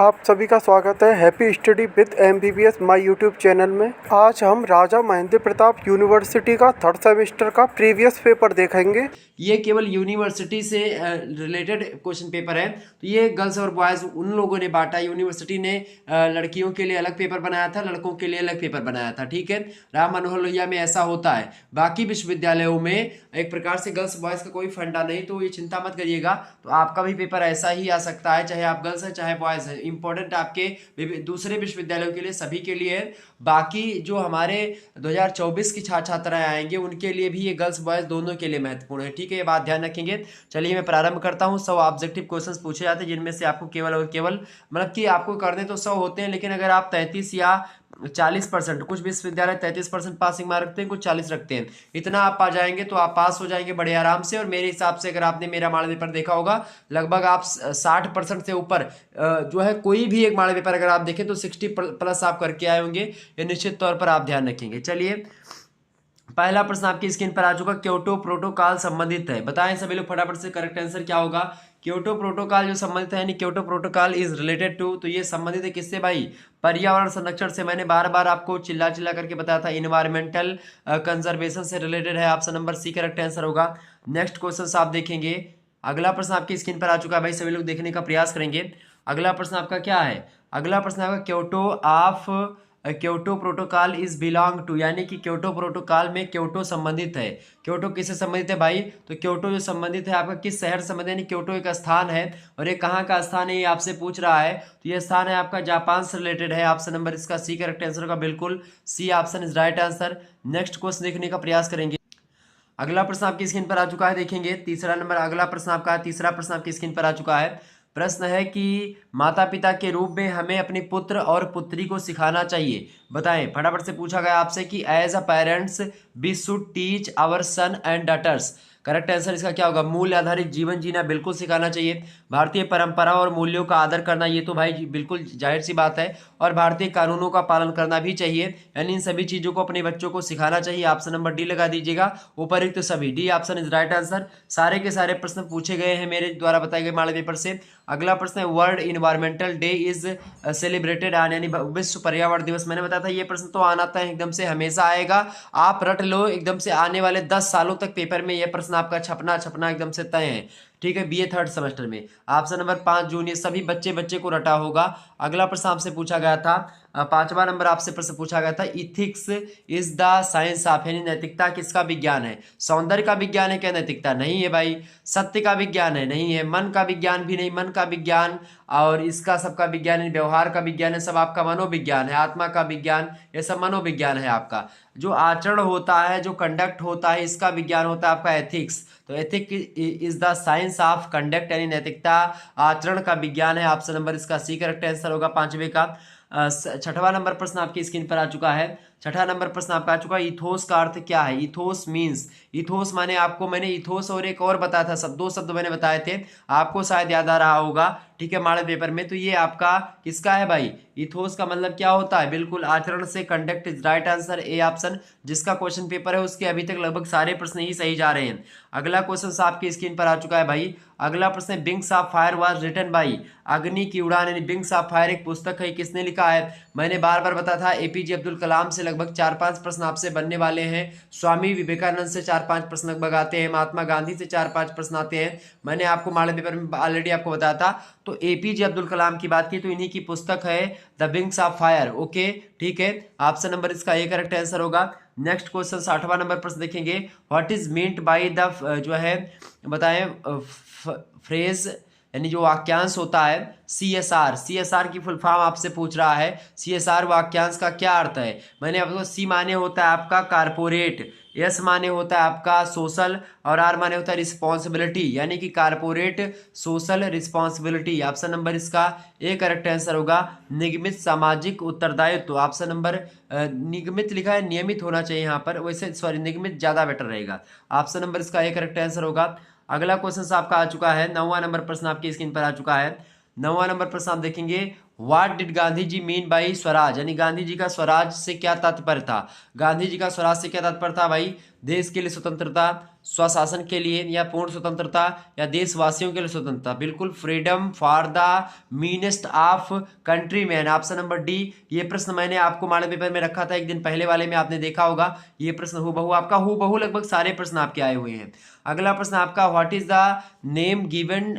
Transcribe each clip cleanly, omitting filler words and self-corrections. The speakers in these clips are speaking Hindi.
आप सभी का स्वागत है happy study with MBBS my YouTube channel में। आज हम राजा महेंद्र प्रताप यूनिवर्सिटी का थर्ड सेमेस्टर का प्रीवियस पेपर देखेंगे। ये केवल यूनिवर्सिटी से रिलेटेड क्वेश्चन पेपर है। तो ये गर्ल्स और बॉयज़ उन लोगों ने बांटा। यूनिवर्सिटी ने लड़कियों के लिए अलग पेपर बनाया था, लड़कों के लिए अलग पेपर बनाया था। ठीक है, राम मनोहर लोहिया में ऐसा होता है। बाकी विश्वविद्यालयों में एक प्रकार से गर्ल्स बॉयज़ का कोई फंडा नहीं, तो ये चिंता मत करिएगा। तो आपका भी पेपर ऐसा ही आ सकता है, चाहे आप गर्ल्स हैं चाहे बॉयज़ हैं। इंपॉर्टेंट आपके दूसरे विश्वविद्यालयों के लिए, सभी के लिए है। बाकी जो हमारे 2024 की छात्राएं आएंगे उनके लिए भी ये गर्ल्स बॉयज़ दोनों के लिए महत्वपूर्ण है। ठीक है, ये बात ध्यान रखेंगे। चलिए मैं प्रारंभ करता हूँ। 100 ऑब्जेक्टिव क्वेश्चंस पूछे जाते हैं, जिनमें से आपको केवल और केवल मतलब कि आपको करने तो 100 होते हैं, लेकिन अगर आप 33 या 40%, कुछ विश्वविद्यालय 33% पासिंग मार्क रखते हैं, कुछ 40 रखते हैं, इतना आप पा जाएंगे तो आप पास हो जाएंगे बड़े आराम से। और मेरे हिसाब से अगर आपने मेरा मॉडल पेपर देखा होगा, लगभग आप 60% से ऊपर जो है कोई भी एक मॉडल पेपर अगर आप देखें तो 60+ आप करके आए होंगे। ये निश्चित तौर पर आप ध्यान रखेंगे। चलिए, पहला प्रश्न आपकी स्क्रीन पर आ चुका। क्योटो प्रोटोकॉल संबंधित है, बताएं सभी लोग फटाफट से। करेक्ट आंसर क्या होगा? क्योटो प्रोटोकॉल जो संबंधित है, यानी Kyoto protocol is related to, तो ये संबंधित है किससे भाई? पर्यावरण संरक्षण से। मैंने बार बार आपको चिल्ला चिल्ला करके बताया था, इन्वायरमेंटल कंजर्वेशन से रिलेटेड है। Option number C correct answer होगा। नेक्स्ट क्वेश्चन आप देखेंगे। अगला प्रश्न आपकी स्क्रीन पर आ चुका है भाई, सभी लोग देखने का प्रयास करेंगे। अगला प्रश्न आपका क्या है? अगला प्रश्न आपका Kyoto protocol is belong to, यानी कि क्योटो प्रोटोकॉल में क्योटो संबंधित है। क्योटो किससे संबंधित है भाई? तो क्योटो जो संबंधित है आपका किस शहर से संबंधित है, यानी क्योटो एक स्थान है। और ये कहाँ का स्थान है ये आपसे पूछ रहा है। तो ये स्थान है आपका जापान से रिलेटेड है। ऑप्शन नंबर इसका सी करेक्ट आंसर होगा। बिल्कुल C option is right answer. Next question देखने का प्रयास करेंगे। अगला प्रश्न आपकी स्क्रीन पर आ चुका है, देखेंगे तीसरा नंबर। अगला प्रश्न आपका, तीसरा प्रश्न आपकी स्क्रीन पर आ चुका है। प्रश्न है कि माता पिता के रूप में हमें अपने पुत्र और पुत्री को सिखाना चाहिए। बताएं, फटाफट से पूछा गया आपसे कि as a parents we should teach our son and daughters. Correct answer इसका क्या होगा? मूल्य आधारित जीवन जीना बिल्कुल सिखाना चाहिए। भारतीय परंपरा और मूल्यों का आदर करना, ये तो भाई बिल्कुल जाहिर सी बात है। और भारतीय कानूनों का पालन करना भी चाहिए, यानी इन सभी चीजों को अपने बच्चों को सिखाना चाहिए। ऑप्शन नंबर डी लगा दीजिएगा। उपरिक्त तो सभी, D option is right answer. सारे के सारे प्रश्न पूछे गए हैं मेरे द्वारा बताए गए मॉडल पेपर से। अगला प्रश्न है, world environmental day is celebrated on, यानी विश्व पर्यावरण दिवस। मैंने बताया था ये प्रश्न तो आना था एकदम से, हमेशा आएगा। आप रट लो, एकदम से आने वाले 10 सालों तक पेपर में यह प्रश्न आपका छपना छपना एकदम से तय है। ठीक है, बीए थर्ड सेमेस्टर में। ऑप्शन नंबर 5 जून, ये सभी बच्चे बच्चे को रटा होगा। अगला प्रश्न आपसे पूछा गया था, पांचवा नंबर आपसे प्रश्न पूछा गया था, ethics is the science of, यानी नैतिकता किसका विज्ञान है? सौंदर्य का विज्ञान है क्या नैतिकता? नहीं है भाई। सत्य का विज्ञान है? नहीं है। मन का विज्ञान भी नहीं। मन का विज्ञान और इसका सबका विज्ञान, व्यवहार का विज्ञान है सब आपका मनोविज्ञान है। आत्मा का विज्ञान, ये सब मनोविज्ञान है आपका। जो आचरण होता है, जो कंडक्ट होता है, इसका विज्ञान होता है आपका एथिक्स। तो ethic is the science of conduct, यानी नैतिकता आचरण का विज्ञान है। ऑप्शन नंबर इसका सी करेक्ट आंसर होगा पांचवे का। छठवां नंबर प्रश्न आपकी स्क्रीन पर आ चुका है। छठा नंबर प्रश्न आपका आ चुका है, इथोस का अर्थ क्या है? इथोस मीन्स, इथोस माने आपको मैंने इथोस और एक और बताया था, सब 2 शब्द मैंने बताए थे, आपको शायद याद आ रहा होगा। ठीक है, मॉडल पेपर में। तो ये आपका किसका है भाई? इथोस का मतलब क्या होता है? बिल्कुल आचरण से। Conduct is right answer, A option. जिसका क्वेश्चन पेपर है उसके अभी तक लगभग सारे प्रश्न ही सही जा रहे हैं। अगला क्वेश्चन आपकी स्क्रीन पर आ चुका है भाई। अगला प्रश्न, wings of fire was written by, अग्नि की उड़ान यानी विंग्स ऑफ फायर एक पुस्तक है, किसने लिखा है? मैंने बार बार बताया था, एपीजे अब्दुल कलाम से लगभग 4-5 प्रश्न आपसे बनने वाले हैं। स्वामी विवेकानंद से 4-5 प्रश्न लगभग आते हैं। महात्मा गांधी से 4-5 प्रश्न आते हैं। मैंने आपको मॉडल पेपर में ऑलरेडी आपको बताया था। तो एपीजे अब्दुल कलाम की बात की तो इन्हीं की पुस्तक है the wings of fire. Okay, ठीक है, ऑप्शन नंबर इसका ए करेक्ट आंसर होगा। नेक्स्ट क्वेश्चन 60वां नंबर प्रश्न देखेंगे। What is meant by the जो है बताएं फ्रेज, यानी जो वाक्यांश होता है CSR, CSR की फुल फॉर्म आपसे पूछ रहा है। CSR वाक्यांश का क्या अर्थ है? मैंने आपको सी माने होता है आपका कारपोरेट, एस माने होता है आपका सोशल, और आर माने होता है रिस्पॉन्सिबिलिटी, यानी कि corporate social responsibility. Option number इसका ए करेक्ट आंसर होगा। निगमित सामाजिक उत्तरदायित्व, ऑप्शन नंबर निगमित लिखा है, नियमित होना चाहिए यहाँ पर, वैसे सॉरी निगमित ज्यादा बेटर रहेगा। ऑप्शन नंबर इसका ए करेक्ट आंसर होगा। अगला क्वेश्चन आपका आ चुका है, 9वां नंबर प्रश्न आपकी स्क्रीन पर आ चुका है। 9वां नंबर प्रश्न आप देखेंगे, what did Gandhi ji mean by swaraj, यानी गांधी जी का स्वराज से क्या तात्पर्य था। गांधी जी का स्वराज से क्या तात्पर्य था भाई, देश के लिए स्वतंत्रता, स्वशासन के लिए या पूर्ण स्वतंत्रता, या देशवासियों के लिए स्वतंत्रता। बिल्कुल, freedom for the meanest of country man, option number D. ये प्रश्न मैंने आपको मॉडल पेपर में रखा था एक दिन पहले वाले में, आपने देखा होगा। ये प्रश्न हूबहू आपका, हूबहू लगभग सारे प्रश्न आपके आए हुए हैं। अगला प्रश्न आपका, what is the name given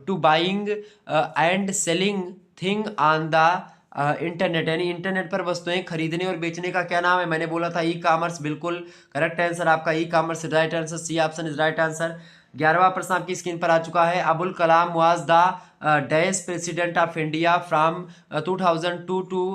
to buying and selling thing on the internet, यानी इंटरनेट पर वस्तुएं खरीदने और बेचने का क्या नाम है। मैंने बोला था ई कॉमर्स, बिल्कुल करेक्ट आंसर आपका e commerce right answer, C option is right answer. 11वां प्रश्न आपकी स्क्रीन पर आ चुका है, Abul Kalam was the dash president of India from 2002 to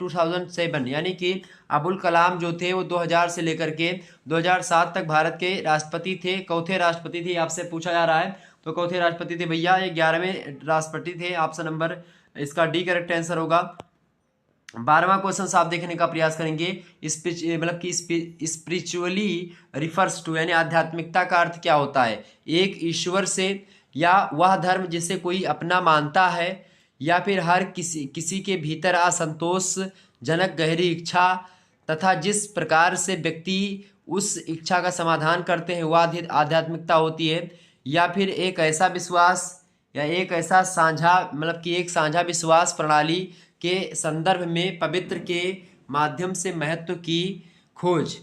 2007, यानी कि अबुल कलाम जो थे वो 2000 से लेकर के 2007 तक भारत के राष्ट्रपति थे। चौथे राष्ट्रपति थे, आपसे पूछा जा रहा है, तो चौथे राष्ट्रपति थे भैया, ये 11वें राष्ट्रपति थे। ऑप्शन नंबर इसका डी करेक्ट आंसर होगा। 12वां क्वेश्चन आप देखने का प्रयास करेंगे, मतलब कि स्पिरिचुअली रिफर्स टू, यानी आध्यात्मिकता का अर्थ क्या होता है। एक ईश्वर से, या वह धर्म जिसे कोई अपना मानता है, या फिर हर किसी के भीतर असंतोषजनक गहरी इच्छा तथा जिस प्रकार से व्यक्ति उस इच्छा का समाधान करते हैं वह आध्यात्मिकता होती है, या फिर एक ऐसा विश्वास या एक ऐसा साझा, मतलब कि एक साझा विश्वास प्रणाली के संदर्भ में पवित्र के माध्यम से महत्व की खोज।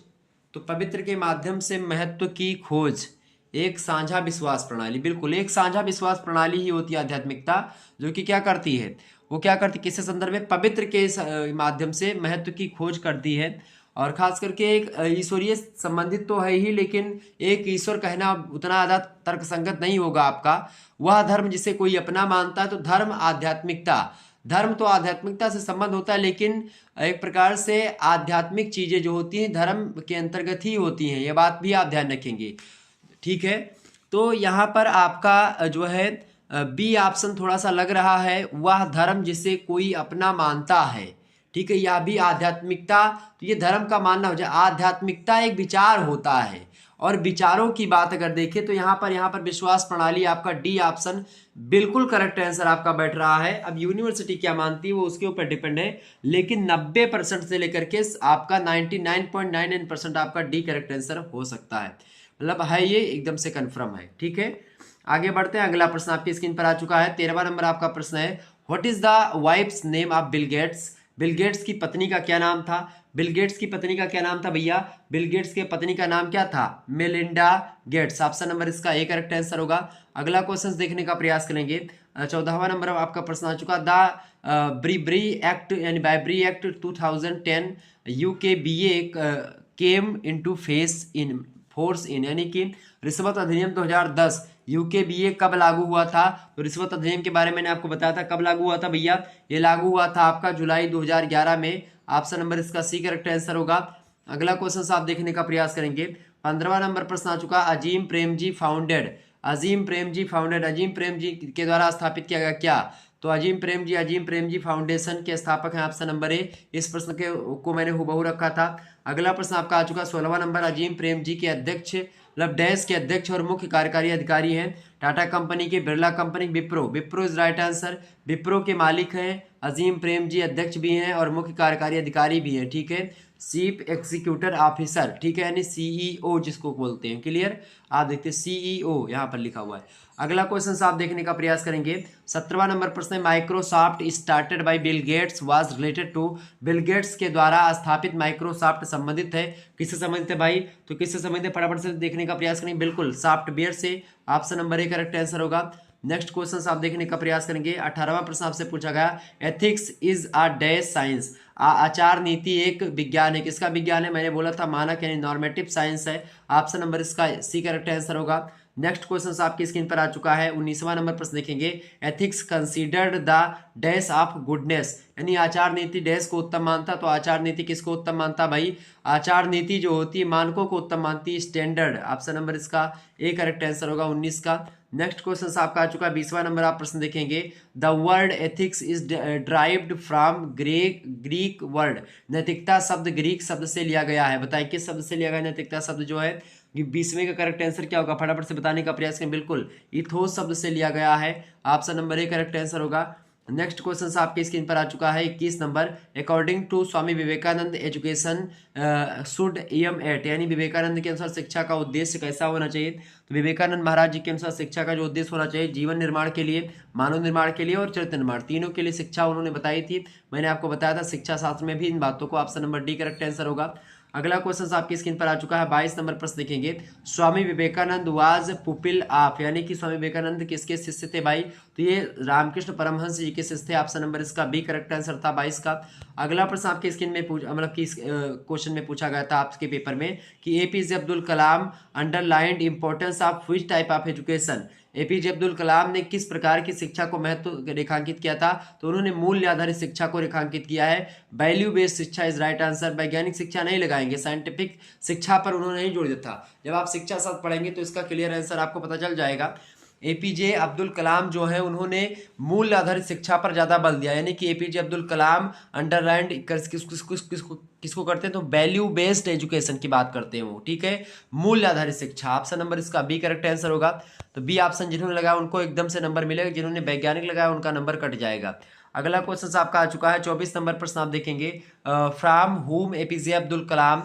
तो पवित्र के माध्यम से महत्व की खोज, एक साझा विश्वास प्रणाली, बिल्कुल एक साझा विश्वास प्रणाली ही होती है आध्यात्मिकता, जो कि क्या करती है, वो क्या करती है, किसके संदर्भ में, पवित्र के माध्यम से महत्व की खोज करती है। और खास करके एक ईश्वरीय संबंधित तो है ही, लेकिन एक ईश्वर कहना उतना ज़्यादा तर्कसंगत नहीं होगा आपका। वह धर्म जिसे कोई अपना मानता है, तो धर्म आध्यात्मिकता, धर्म तो आध्यात्मिकता से संबंध होता है, लेकिन एक प्रकार से आध्यात्मिक चीजें जो होती हैं धर्म के अंतर्गत ही होती हैं, ये बात भी आप ध्यान रखेंगे, ठीक है। तो यहाँ पर आपका जो है बी ऑप्शन थोड़ा सा लग रहा है, वह धर्म जिसे कोई अपना मानता है, ठीक है, यह भी आध्यात्मिकता, तो ये धर्म का मानना हो जाए। आध्यात्मिकता एक विचार होता है, और विचारों की बात अगर देखें तो यहाँ पर विश्वास प्रणाली, आपका डी ऑप्शन बिल्कुल करेक्ट आंसर आपका बैठ रहा है। अब यूनिवर्सिटी क्या मानती है वो उसके ऊपर डिपेंड है, लेकिन 90% से लेकर के आपका 99.99% आपका डी करेक्ट आंसर हो सकता है, मतलब है ये एकदम से कंफर्म है, ठीक है। आगे बढ़ते हैं, अगला प्रश्न आपकी स्क्रीन पर आ चुका है। 13वां नंबर आपका प्रश्न है, what is the wife's name of Bill Gates, Bill Gates की पत्नी का क्या नाम था। बिल गेट्स की पत्नी का क्या नाम था भैया, बिल गेट्स के पत्नी का नाम क्या था, मेलिंडा गेट्स। ऑप्शन नंबर इसका ए करेक्ट आंसर होगा। अगला क्वेश्चन देखने का प्रयास करेंगे। 14वां नंबर आपका प्रश्न आ चुका, द ब्रीबरी एक्ट, यानी bribery act 2010 UKBA came into force in, यानी कि रिश्वत अधिनियम 2010 UKBA कब लागू हुआ था। तो रिश्वत अधिनियम के बारे में मैंने आपको बताया था, कब लागू हुआ था भैया, ये लागू हुआ था आपका जुलाई 2011 में। ऑप्शन नंबर इसका सी करेक्ट आंसर होगा। अगला क्वेश्चन आप देखने का प्रयास करेंगे। 15वां नंबर प्रश्न आ चुका, अजीम प्रेमजी फाउंडेड, अजीम प्रेमजी फाउंडेड, अजीम प्रेमजी के द्वारा स्थापित किया गया क्या। तो अजीम प्रेमजी फाउंडेशन के स्थापक हैं, ऑप्शन नंबर ए। इस प्रश्न को मैंने हुबहू रखा था। अगला प्रश्न आपका आ चुका 16वां नंबर, अजीम प्रेमजी के अध्यक्ष, मतलब डैश के अध्यक्ष और मुख्य कार्यकारी अधिकारी हैं टाटा कंपनी के, Birla company, Wipro, Wipro is right answer. Wipro के मालिक हैं अजीम प्रेमजी, अध्यक्ष भी हैं और मुख्य कार्यकारी अधिकारी भी हैं, ठीक है, चीफ एग्जीक्यूटिव ऑफिसर, ठीक है, यानी CEO जिसको बोलते हैं, क्लियर। आप देखते हैं CEO यहाँ पर लिखा हुआ है। अगला क्वेश्चन आप देखने का प्रयास करेंगे। 17वां नंबर प्रश्न है, Microsoft started by Bill Gates was related to, Bill Gates के द्वारा स्थापित माइक्रोसॉफ्ट संबंधित है, किससे संबंधित है भाई, तो किससे संबंधित है, फटाफट से देखने का प्रयास करेंगे, बिल्कुल सॉफ्टवेयर से। Option number A correct answer होगा। नेक्स्ट क्वेश्चन आप देखने का प्रयास करेंगे। 18वां प्रश्न आपसे पूछा गया, ethics is a dash science, आचार नीति एक विज्ञान है, किसका विज्ञान है, मैंने बोला था मानक यानी नॉर्मेटिव साइंस है। ऑप्शन नंबर इसका सी करेक्ट आंसर होगा। नेक्स्ट क्वेश्चन आपकी स्क्रीन पर आ चुका है। 19वां नंबर प्रश्न देखेंगे, ethics considered the dash of goodness, यानी आचार नीति डैश को उत्तम मानता, तो आचार नीति किसको उत्तम मानता भाई, आचार नीति जो होती है मानकों को उत्तम मानती है, स्टैंडर्ड। ऑप्शन नंबर इसका ए करेक्ट आंसर होगा 19 का। नेक्स्ट क्वेश्चन आपका आ चुका है 20वां नंबर आप प्रश्न देखेंगे, the word ethics is derived from Greek word, नैतिकता शब्द ग्रीक शब्द से लिया गया है, बताइए किस शब्द से लिया गया नैतिकता शब्द जो है। 20वें का करेक्ट आंसर क्या होगा, फटाफट से बताने का प्रयास करें, बिल्कुल इथोस शब्द से लिया गया है। Option number A correct answer होगा। नेक्स्ट क्वेश्चन आपके स्क्रीन पर आ चुका है 21 number. According to Swami Vivekananda education should aim at, यानी विवेकानंद के अनुसार शिक्षा का उद्देश्य कैसा होना चाहिए। तो विवेकानंद महाराज जी के अनुसार शिक्षा का जो उद्देश्य होना चाहिए, जीवन निर्माण के लिए, मानव निर्माण के लिए और चरित्र निर्माण, तीनों के लिए शिक्षा उन्होंने बताई थी। मैंने आपको बताया था शिक्षा शास्त्र में भी इन बातों को, option number D correct answer होगा। अगला क्वेश्चन आपकी स्क्रीन पर आ चुका है 22 नंबर प्रश्न देखेंगे। Swami Vivekananda was pupil of, यानी कि स्वामी विवेकानंद किसके शिष्य थे भाई। तो ये रामकृष्ण परमहंस जी के शिष्य थे। ऑप्शन नंबर इसका बी करेक्ट आंसर था 22 का। अगला प्रश्न आपके स्क्रीन में मतलब कि क्वेश्चन में पूछा गया था आपके पेपर में कि APJ Abdul Kalam underlined importance of which type of education. APJ Abdul Kalam ने किस प्रकार की शिक्षा को महत्व रेखांकित किया था। तो उन्होंने मूल्य आधारित शिक्षा को रेखांकित किया है। वैल्यू बेस्ड शिक्षा इज राइट आंसर। वैज्ञानिक शिक्षा नहीं लगाएंगे, साइंटिफिक शिक्षा पर उन्होंने नहीं जोड़ दिया था। जब आप शिक्षा शास्त्र पढ़ेंगे तो इसका क्लियर आंसर आपको पता चल जाएगा। एपीजे अब्दुल कलाम जो है उन्होंने मूल्य आधारित शिक्षा पर ज्यादा बल दिया, यानी कि एपीजे अब्दुल कलाम अंडरलाइंड किसको करते हैं, तो वैल्यू बेस्ड एजुकेशन की बात करते हैं वो, ठीक है, मूल्य आधारित शिक्षा। ऑप्शन नंबर इसका बी करेक्ट आंसर होगा। तो बी ऑप्शन जिन्होंने लगाया उनको एकदम से नंबर मिलेगा, जिन्होंने वैज्ञानिक लगाया उनका नंबर कट जाएगा। अगला क्वेश्चन आपका आ चुका है 24 नंबर प्रश्न आप देखेंगे। फ्रॉम हुम APJ Abdul Kalam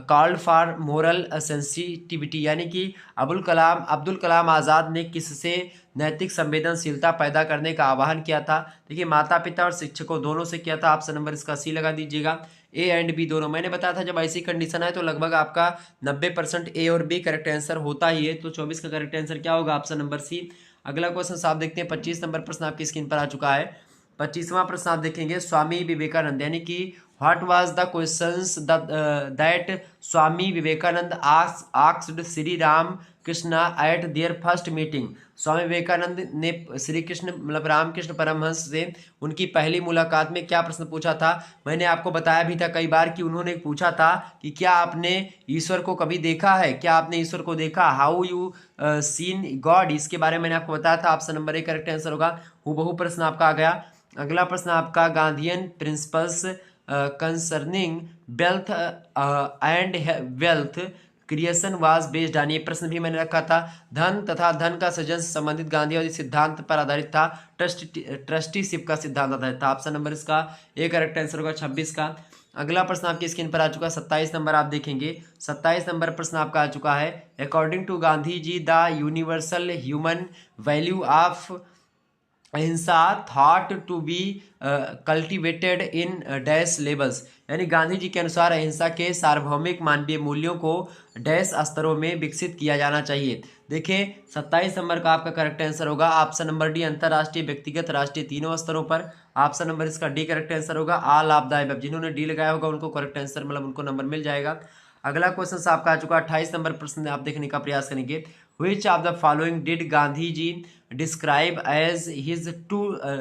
called for moral sensitivity, यानी कि अब्दुल कलाम आज़ाद ने किससे नैतिक संवेदनशीलता पैदा करने का आह्वान किया था। देखिए माता पिता और शिक्षकों दोनों से किया था। ऑप्शन नंबर इसका सी लगा दीजिएगा। ए एंड बी दोनों, मैंने बताया था जब ऐसी कंडीशन है तो लगभग आपका 90% ए और बी करेक्ट आंसर होता ही है। तो 24 का करेक्ट आंसर क्या होगा, ऑप्शन नंबर सी। अगला क्वेश्चन आप देखते हैं 25 नंबर प्रश्न आपकी स्क्रीन पर आ चुका है। 25वां प्रश्न आप देखेंगे स्वामी विवेकानंद, यानी कि what was the questions that Swami Vivekananda asked Shri Ramakrishna at their first meeting. Swami Vivekananda ने श्री कृष्ण मतलब रामकृष्ण परमहंस से उनकी पहली मुलाकात में क्या प्रश्न पूछा था। मैंने आपको बताया भी था कई बार कि उन्होंने पूछा था कि क्या आपने ईश्वर को कभी देखा है, क्या आपने ईश्वर को देखा, हाउ यू सीन गॉड, इसके बारे में मैंने आपको बताया था। Option number A correct answer होगा। हूबहू प्रश्न आपका आ गया। अगला प्रश्न आपका Gandhian principles concerning wealth and wealth creation was based on, ये प्रश्न भी मैंने रखा था। धन तथा धन का सृजन से संबंधित गांधीवादी सिद्धांत पर आधारित था, ट्रस्टीशिप का सिद्धांत आधारित था। ऑप्शन नंबर इसका ए करेक्ट आंसर होगा 26 का। अगला प्रश्न आपकी स्क्रीन पर आ चुका है 27 नंबर आप देखेंगे। 27 नंबर प्रश्न आपका आ चुका है। According to Gandhi ji the universal human value of ahimsa thought to be cultivated in dash levels, यानी गांधी जी के अनुसार अहिंसा के सार्वभौमिक मानवीय मूल्यों को डैश स्तरों में विकसित किया जाना चाहिए। देखिए 27 नंबर का आपका करेक्ट आंसर होगा ऑप्शन नंबर डी, अंतरराष्ट्रीय, व्यक्तिगत, राष्ट्रीय, तीनों स्तरों पर। ऑप्शन नंबर इसका डी करेक्ट आंसर होगा। ऑल ऑफ द अबव, जिन्होंने डी लगाया होगा उनको करेक्ट आंसर मतलब उनको नंबर मिल जाएगा। अगला क्वेश्चन आपका आ चुका 28 नंबर प्रश्न आप देखने का प्रयास करेंगे। Which of the following did Gandhi ji describe as his two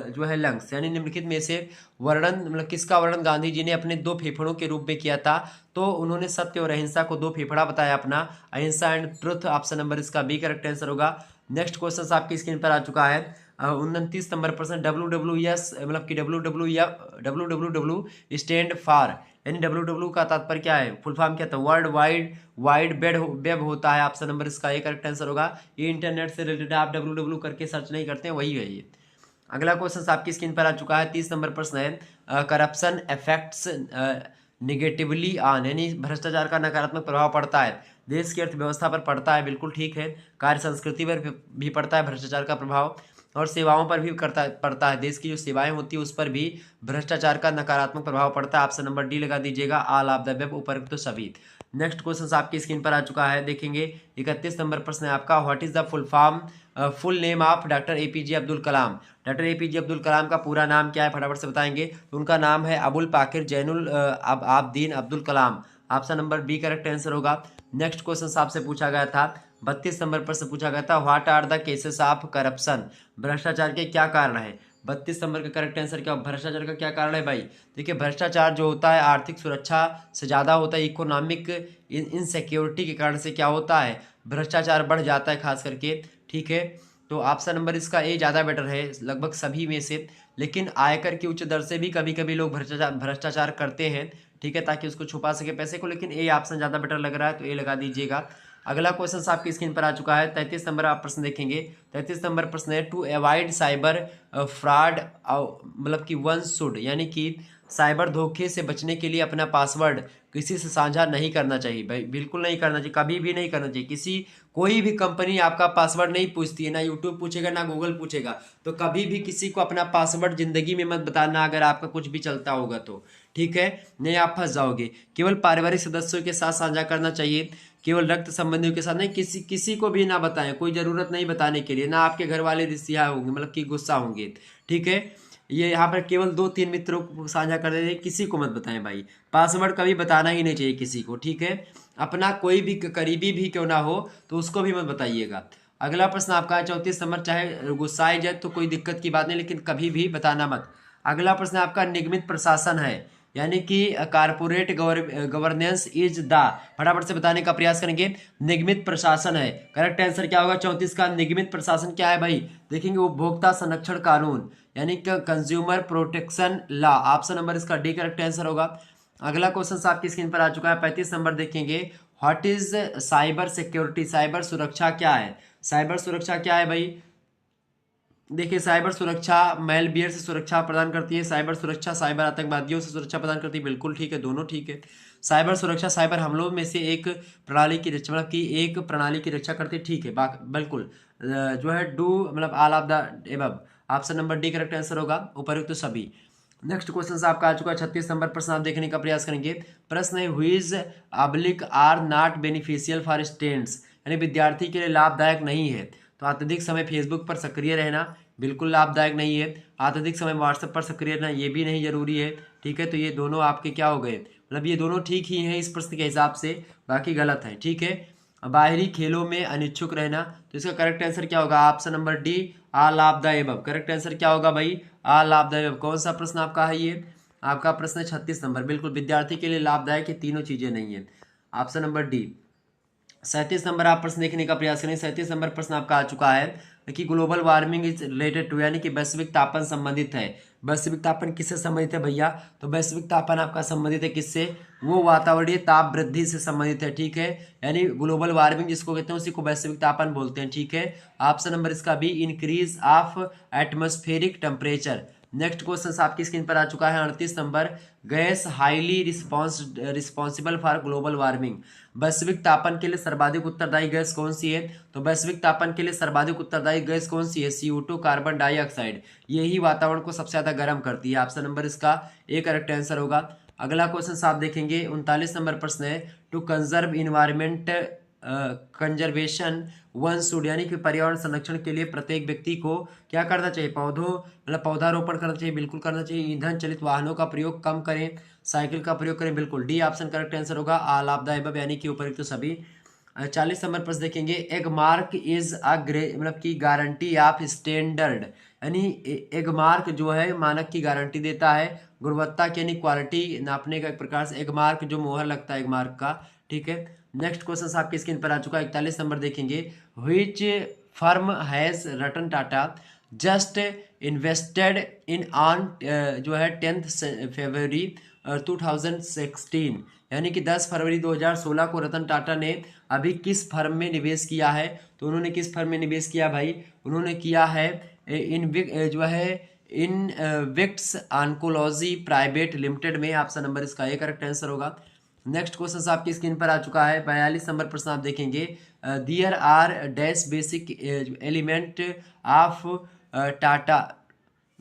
जो है लंग्स, यानी निम्नलिखित में से वर्णन मतलब किसका वर्णन गांधी जी ने अपने दो फेफड़ों के रूप में किया था। तो उन्होंने सत्य और अहिंसा को दो फेफड़ा बताया अपना, अहिंसा एंड ट्रुथ। ऑप्शन नंबर इसका बी करेक्ट आंसर होगा। नेक्स्ट क्वेश्चन आपकी स्क्रीन पर आ चुका है 29 नंबर प्रश्न। WWS मतलब कि WWW स्टैंड फॉर, यानी WWW का तात्पर्य क्या है, फुल फॉर्म क्या था, वर्ल्ड वाइड वेब होता है। ऑप्शन नंबर इसका ए करेक्ट आंसर होगा। ये इंटरनेट से रिलेटेड आप WWW करके सर्च नहीं करते हैं, वही है ये। अगला क्वेश्चन आपकी स्क्रीन पर आ चुका है 30 नंबर प्रश्न है करप्शन अफेक्ट्स निगेटिवली ऑन, यानी भ्रष्टाचार का नकारात्मक प्रभाव पड़ता है देश की अर्थव्यवस्था पर, पड़ता है, बिल्कुल ठीक है। कार्य संस्कृति पर भी पड़ता है भ्रष्टाचार का प्रभाव, और सेवाओं पर भी पड़ता है, देश की जो सेवाएं होती है उस पर भी भ्रष्टाचार का नकारात्मक प्रभाव पड़ता है। ऑप्शन नंबर डी लगा दीजिएगा, ऑल ऑफ द अबव, उपरोक्त तो सभी। नेक्स्ट क्वेश्चन आपकी स्क्रीन पर आ चुका है, देखेंगे 31 नंबर प्रश्न है आपका। What is the full name of doctor APJ Abdul Kalam. Doctor APJ Abdul Kalam का पूरा नाम क्या है, फटाफट से बताएंगे। तो उनका नाम है Abul Pakir Jainulabdeen Abdul Kalam. Option number B correct answer होगा। नेक्स्ट क्वेश्चन आपसे पूछा गया था 32 नंबर प्रश्न पूछा गया था, what are the causes of corruption, भ्रष्टाचार के क्या कारण है। 32 नंबर का करेक्ट आंसर क्या, भ्रष्टाचार का क्या कारण है भाई। देखिए भ्रष्टाचार जो होता है आर्थिक सुरक्षा से ज़्यादा होता है, इकोनॉमिक इनसिक्योरिटी के कारण से क्या होता है, भ्रष्टाचार बढ़ जाता है खास करके, ठीक है। तो ऑप्शन नंबर इसका ए ज़्यादा बेटर है लगभग सभी में से। लेकिन आयकर की उच्च दर से भी कभी कभी लोग भ्रष्टाचार करते हैं, ठीक है, ताकि उसको छुपा सके पैसे को, लेकिन ए ऑप्शन ज़्यादा बेटर लग रहा है तो ए लगा दीजिएगा। अगला क्वेश्चन आपकी स्क्रीन पर आ चुका है। 33 नंबर आप प्रश्न देखेंगे। 33 नंबर प्रश्न है, टू अवॉइड साइबर फ्रॉड, मतलब कि वन शुड, यानी कि साइबर धोखे से बचने के लिए अपना पासवर्ड किसी से साझा नहीं करना चाहिए। भाई बिल्कुल नहीं करना चाहिए, कभी भी नहीं करना चाहिए। कोई भी कंपनी आपका पासवर्ड नहीं पूछती है, ना यूट्यूब पूछेगा ना गूगल पूछेगा। तो कभी भी किसी को अपना पासवर्ड जिंदगी में मत बताना, अगर आपका कुछ भी चलता होगा तो, ठीक है, नहीं आप फंस जाओगे। केवल पारिवारिक सदस्यों के साथ साझा करना चाहिए, केवल रक्त संबंधियों के साथ नहीं, किसी को भी ना बताएं, कोई जरूरत नहीं बताने के लिए, ना आपके घर वाले रिश्तेदार होंगे, मतलब कि गुस्सा होंगे, ठीक है। ये यहाँ पर केवल 2-3 मित्रों को साझा कर देते, किसी को मत बताएं भाई। पासवर्ड कभी बताना ही नहीं चाहिए किसी को, ठीक है। अपना कोई भी करीबी भी क्यों ना हो तो उसको भी मत बताइएगा। अगला प्रश्न आपका है 34 नंबर, चाहे गुस्साए जाए तो कोई दिक्कत की बात नहीं, लेकिन कभी भी बताना मत। अगला प्रश्न आपका निगमित प्रशासन है, यानी कि कारपोरेट गवर्नेंस इज द, फटाफट से बताने का प्रयास करेंगे। निगमित प्रशासन है, करेक्ट आंसर क्या होगा 34 का? निगमित प्रशासन क्या है भाई? देखेंगे उपभोक्ता संरक्षण कानून, यानी कि consumer protection law. Option number इसका डी करेक्ट आंसर होगा। अगला क्वेश्चन आपकी स्क्रीन पर आ चुका है। 35 नंबर देखेंगे, what is cyber security, cyber सुरक्षा क्या है? साइबर सुरक्षा क्या है भाई? देखिए, साइबर सुरक्षा मैलवियर से सुरक्षा प्रदान करती है, साइबर सुरक्षा साइबर आतंकवादियों से सुरक्षा प्रदान करती है, बिल्कुल ठीक है, दोनों ठीक है। साइबर सुरक्षा साइबर हमलों में से एक प्रणाली की रक्षा, मतलब कि एक प्रणाली की रक्षा करती है, ठीक है, बिल्कुल जो है डू, मतलब all of the above. Option number D correct answer होगा, उपयुक्त तो सभी। नेक्स्ट क्वेश्चन आपका आ चुका है 36 नंबर प्रश्न, आप देखने का प्रयास करेंगे। प्रश्न है, हुईज अब्लिक are not beneficial for students, यानी विद्यार्थी के लिए लाभदायक नहीं है। तो अत्यधिक समय फेसबुक पर सक्रिय रहना बिल्कुल लाभदायक नहीं है, अत्यधिक समय व्हाट्सएप पर सक्रिय रहना ये भी नहीं जरूरी है, ठीक है। तो ये दोनों आपके क्या हो गए, मतलब ये दोनों ठीक ही हैं इस प्रश्न के हिसाब से, बाकी गलत है, ठीक है। बाहरी खेलों में अनिच्छुक रहना, तो इसका करेक्ट आंसर क्या होगा? Option number D, all of the above. Correct answer क्या होगा भाई? All of the above. कौन सा प्रश्न आपका है ये? आपका प्रश्न है 36 नंबर, बिल्कुल विद्यार्थी के लिए लाभदायक ये तीनों चीजें नहीं है, ऑप्शन नंबर डी। 37 नंबर आप प्रश्न देखने का प्रयास करें। 37 नंबर प्रश्न आपका आ चुका है कि global warming is related to, यानी कि वैश्विक तापन संबंधित है। वैश्विक तापन किससे संबंधित है भैया? तो वैश्विक तापन आपका संबंधित है किससे? वो वातावरणीय ताप वृद्धि से संबंधित है, ठीक है। यानी ग्लोबल वार्मिंग जिसको कहते हैं उसी को वैश्विक तापन बोलते हैं, ठीक है। ऑप्शन नंबर इसका B, increase of atmospheric temperature. Next question आपकी स्क्रीन पर आ चुका है 38 number, gas highly responsible for global warming. वैश्विक तापन के लिए सर्वाधिक उत्तरदायी गैस कौन सी है? तो वैश्विक तापन के लिए सर्वाधिक उत्तरदायी गैस कौन सी है? CO2, कार्बन डाइऑक्साइड, यही वातावरण को सबसे ज्यादा गर्म करती है। ऑप्शन नंबर इसका ए करेक्ट आंसर होगा। अगला क्वेश्चन आप देखेंगे 39 नंबर प्रश्न है, to conserve environment conservation one should, यानी कि पर्यावरण संरक्षण के लिए प्रत्येक व्यक्ति को क्या करना चाहिए? पौधारोपण करना चाहिए, बिल्कुल करना चाहिए। ईंधन चलित वाहनों का प्रयोग कम करें, साइकिल का प्रयोग करें, बिल्कुल डी ऑप्शन करेक्ट आंसर होगा, ऑल ऑफ द अबव, यानी कि उपयुक्त सभी। 40 नंबर प्रश्न देखेंगे, एग मार्क इज अ मतलब की गारंटी ऑफ स्टैंडर्ड, यानी एग मार्क जो है मानक की गारंटी देता है, गुणवत्ता की यानी क्वालिटी नापने का एक प्रकार से एग मार्क जो मोहर लगता है एग मार्क का, ठीक है। नेक्स्ट क्वेश्चन आपकी स्क्रीन पर आ चुका है 41 नंबर देखेंगे, which firm has Ratan Tata just invested in on जो है 10 फरवरी 2016, यानी कि 10 फरवरी 2016 को रतन टाटा ने अभी किस फर्म में निवेश किया है? तो उन्होंने किस फर्म में निवेश किया भाई? उन्होंने किया है जो है Invictus oncology private limited में। ऑप्शन नंबर इसका ए करेक्ट आंसर होगा। नेक्स्ट क्वेश्चन आपकी स्क्रीन पर आ चुका है 42 नंबर प्रश्न आप देखेंगे, there are dash basic element of Tata,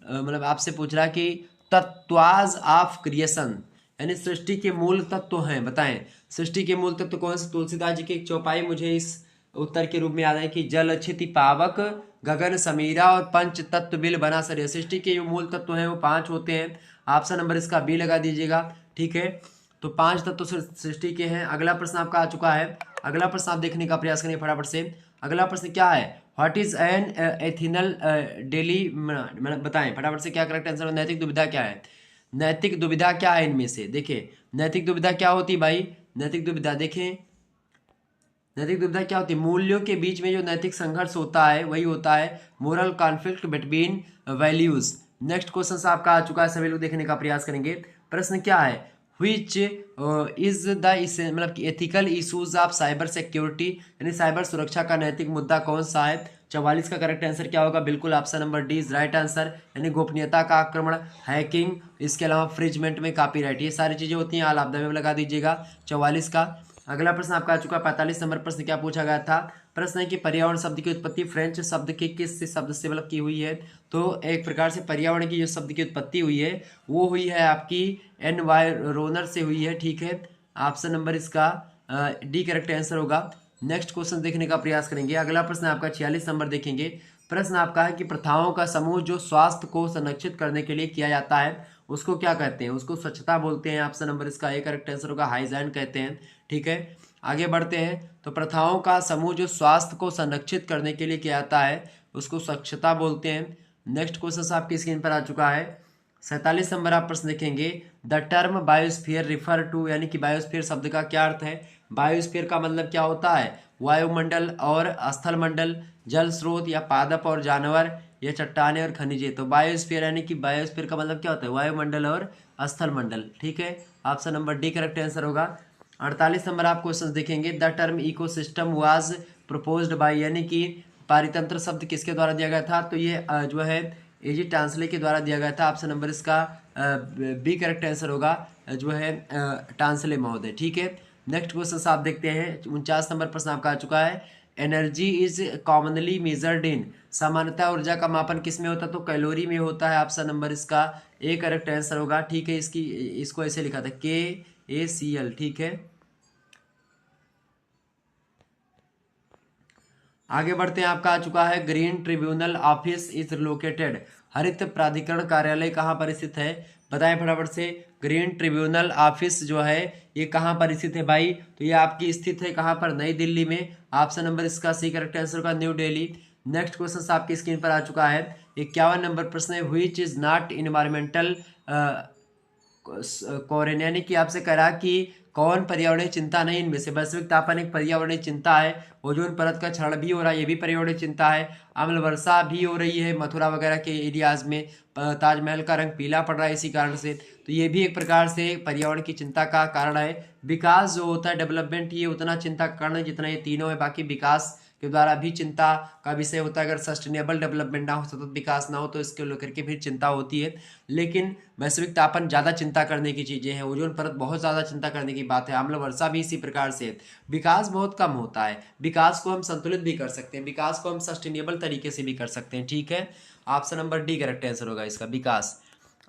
मतलब आपसे पूछ रहा कि तत्वाज ऑफ क्रिएशन, यानी सृष्टि के मूल तत्व हैं, बताएं सृष्टि के मूल तत्व कौन से? तुलसीदास जी की एक चौपाई मुझे इस उत्तर के रूप में याद है कि जल क्षिति पावक गगन समीरा और पंच तत्व बिल बना सरिया। सृष्टि के जो मूल तत्व हैं वो 5 होते हैं, ऑप्शन नंबर इसका बी लगा दीजिएगा, ठीक है। तो 5 तत्व सृष्टि के हैं। अगला प्रश्न आपका आ चुका है, अगला प्रश्न आप देखने का प्रयास करें फटाफट से। अगला प्रश्न क्या है? व्हाट इज एन एथिनल डेली, बताएं फटाफट से क्या करेक्ट आंसर है। नैतिक दुविधा क्या है? नैतिक दुविधा क्या है इनमें से? देखिए नैतिक दुविधा क्या होती है भाई? नैतिक दुविधा देखें, नैतिक दुविधा क्या होती है? मूल्यों के बीच में जो नैतिक संघर्ष होता है वही होता है moral conflict between values. Next question आपका आ चुका है, सभी लोग देखने का प्रयास करेंगे। प्रश्न क्या है? विच इज द मतलब कि ethical issues of cyber security, यानी साइबर सुरक्षा का नैतिक मुद्दा कौन सा है। 44 का करेक्ट आंसर क्या होगा, बिल्कुल option number D is right answer, यानी गोपनीयता का आक्रमण, हैकिंग, इसके अलावा फ्रिजमेंट में कॉपीराइट, ये सारी चीजें होती हैं। आल आप में लगा दीजिएगा 44 का। अगला प्रश्न आपका आ चुका है 45 नंबर प्रश्न क्या पूछा गया था। प्रश्न है कि पर्यावरण शब्द की उत्पत्ति फ्रेंच शब्द के किस शब्द से मतलब की हुई है। तो एक प्रकार से पर्यावरण की जो शब्द की उत्पत्ति हुई है वो हुई है आपकी एनवायरोनर से हुई है, ठीक है। ऑप्शन नंबर इसका डी करेक्ट आंसर होगा। नेक्स्ट क्वेश्चन देखने का प्रयास करेंगे। अगला प्रश्न आपका 46 नंबर देखेंगे। प्रश्न आपका है कि प्रथाओं का समूह जो स्वास्थ्य को संरक्षित करने के लिए किया जाता है उसको क्या कहते हैं। उसको स्वच्छता बोलते हैं। ऑप्शन नंबर इसका ए करेक्ट आंसर होगा, हाइजीन कहते हैं, ठीक है। आगे बढ़ते हैं। तो प्रथाओं का समूह जो स्वास्थ्य को संरक्षित करने के लिए किया जाता है उसको स्वच्छता बोलते हैं। नेक्स्ट क्वेश्चन आपकी स्क्रीन पर आ चुका है 47 नंबर आप प्रश्न देखेंगे। The term biosphere refer to, यानी कि बायोस्फीयर शब्द का क्या अर्थ है। बायोस्फीयर का मतलब क्या होता है, वायुमंडल और स्थल मंडल, जल स्रोत या पादप और जानवर या चट्टानें और खनिजे। तो बायोस्फीयर यानी कि बायोस्फीयर का मतलब क्या होता है, वायुमंडल और स्थल मंडल, ठीक है। Option number D correct answer होगा। 48 नंबर आप क्वेश्चन देखेंगे। The term ecosystem was proposed by, यानी कि पारितंत्र शब्द किसके द्वारा दिया गया था। तो ये जो है एजी टांसले के द्वारा दिया गया था। ऑप्शन नंबर इसका बी करेक्ट आंसर होगा, जो है टांसले महोदय, ठीक है। नेक्स्ट क्वेश्चन आप देखते हैं 49 नंबर प्रश्न आपका आ चुका है। Energy is commonly measured in, सामान्यतः ऊर्जा का मापन किस में होता है, तो कैलोरी में होता है। ऑप्शन नंबर इसका ए करेक्ट आंसर होगा, ठीक है। इसको ऐसे लिखा था KACL, ठीक है। आगे बढ़ते हैं। आपका आ चुका है green tribunal office is located, हरित प्राधिकरण कार्यालय कहाँ पर स्थित है, बताएं फटाफट से। ग्रीन ट्रिब्यूनल ऑफिस जो है ये कहाँ पर स्थित है भाई, तो ये आपकी स्थित है कहाँ पर, नई दिल्ली में। ऑप्शन नंबर इसका सी करेक्ट आंसर का न्यू दिल्ली। नेक्स्ट क्वेश्चन आपकी स्क्रीन पर आ चुका है 51 नंबर प्रश्न है। व्हिच इज नॉट इन्वायरमेंटल कोरेन, यानी कि आपसे करा कि कौन पर्यावरणीय चिंता नहीं इनमें से। वैश्विक तापन एक पर्यावरणीय चिंता है, ओजोन परत का क्षरण भी हो रहा है, ये भी पर्यावरणीय चिंता है, अम्ल वर्षा भी हो रही है मथुरा वगैरह के एरियाज में, ताजमहल का रंग पीला पड़ रहा है इसी कारण से, तो ये भी एक प्रकार से पर्यावरण की चिंता का कारण है। विकास जो होता है, डेवलपमेंट, ये उतना चिंता का कारण है जितना ये तीनों है। बाकी विकास के द्वारा भी चिंता का विषय होता है। अगर सस्टेनेबल डेवलपमेंट ना हो, सतत विकास ना हो, तो इसको लेकर के फिर चिंता होती है। लेकिन वैश्विक तापन ज़्यादा चिंता करने की चीज़ें हैं, ओजोन परत बहुत ज़्यादा चिंता करने की बात है, अम्ल वर्षा भी इसी प्रकार से है। विकास बहुत कम होता है, विकास को हम संतुलित भी कर सकते हैं, विकास को हम सस्टेनेबल तरीके से भी कर सकते हैं, ठीक है। Option number D correct answer होगा इसका, विकास।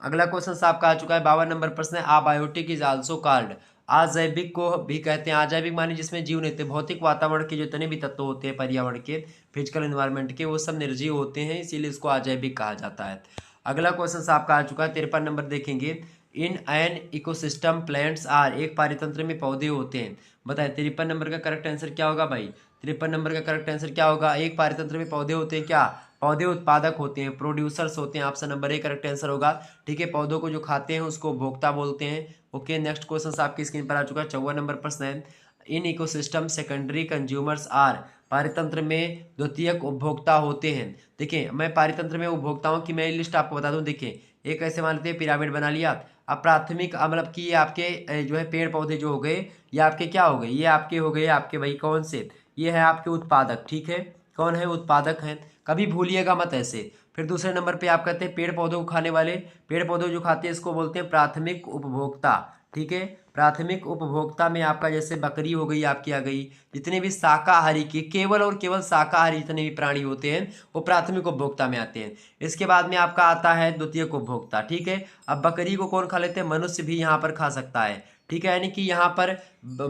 अगला क्वेश्चन आपका आ चुका है 52 नंबर प्रश्न है। अबायोटिक इज आल्सो कॉल्ड, अजैविक को भी कहते हैं। अजैविक माने जिसमें जीव नहीं थे, भौतिक वातावरण के जितने भी तत्व होते हैं पर्यावरण के, फिजिकल एनवायरनमेंट के, वो सब निर्जीव होते हैं, इसीलिए इसको अजैविक कहा जाता है। अगला क्वेश्चन आपका आ चुका है 53 नंबर देखेंगे। In an ecosystem plants are, एक पारितंत्र में पौधे होते हैं, बताए 53 नंबर का करेक्ट आंसर क्या होगा भाई। 53 नंबर का करेक्ट आंसर क्या होगा, एक पारितंत्र में पौधे होते हैं क्या, पौधे उत्पादक होते हैं, प्रोड्यूसर्स होते हैं। Option number A correct answer होगा, ठीक है। पौधों को जो खाते हैं उसको उपभोक्ता बोलते हैं, ओके। नेक्स्ट क्वेश्चन आपकी स्क्रीन पर आ चुका है 54 नंबर प्रश्न है। In ecosystem secondary consumers are, पारितंत्र में द्वितीयक उपभोक्ता होते हैं। देखिए मैं पारितंत्र में उपभोक्ताओं की मैं लिस्ट आपको बता दूं। देखिए एक ऐसे मान लेते हैं पिरामिड बना लिया। अब प्राथमिक मतलब कि ये आपके जो है पेड़ पौधे जो हो गए, ये आपके क्या हो गए, ये आपके हो गए आपके भाई कौन से, ये है आपके उत्पादक, ठीक है। कौन है, उत्पादक हैं, कभी भूलिएगा मत ऐसे। फिर दूसरे नंबर पे आप कहते हैं पेड़ पौधों को खाने वाले, पेड़ पौधे जो खाते हैं इसको बोलते हैं प्राथमिक उपभोक्ता, ठीक है। प्राथमिक उपभोक्ता में आपका जैसे बकरी हो गई, आपकी आ गई, जितने भी शाकाहारी के केवल और केवल शाकाहारी जितने भी प्राणी होते हैं वो प्राथमिक उपभोक्ता में आते हैं। इसके बाद में आपका आता है द्वितीयक उपभोक्ता, ठीक है। अब बकरी को कौन खा लेते हैं, मनुष्य भी यहाँ पर खा सकता है, ठीक है। यानी कि यहाँ पर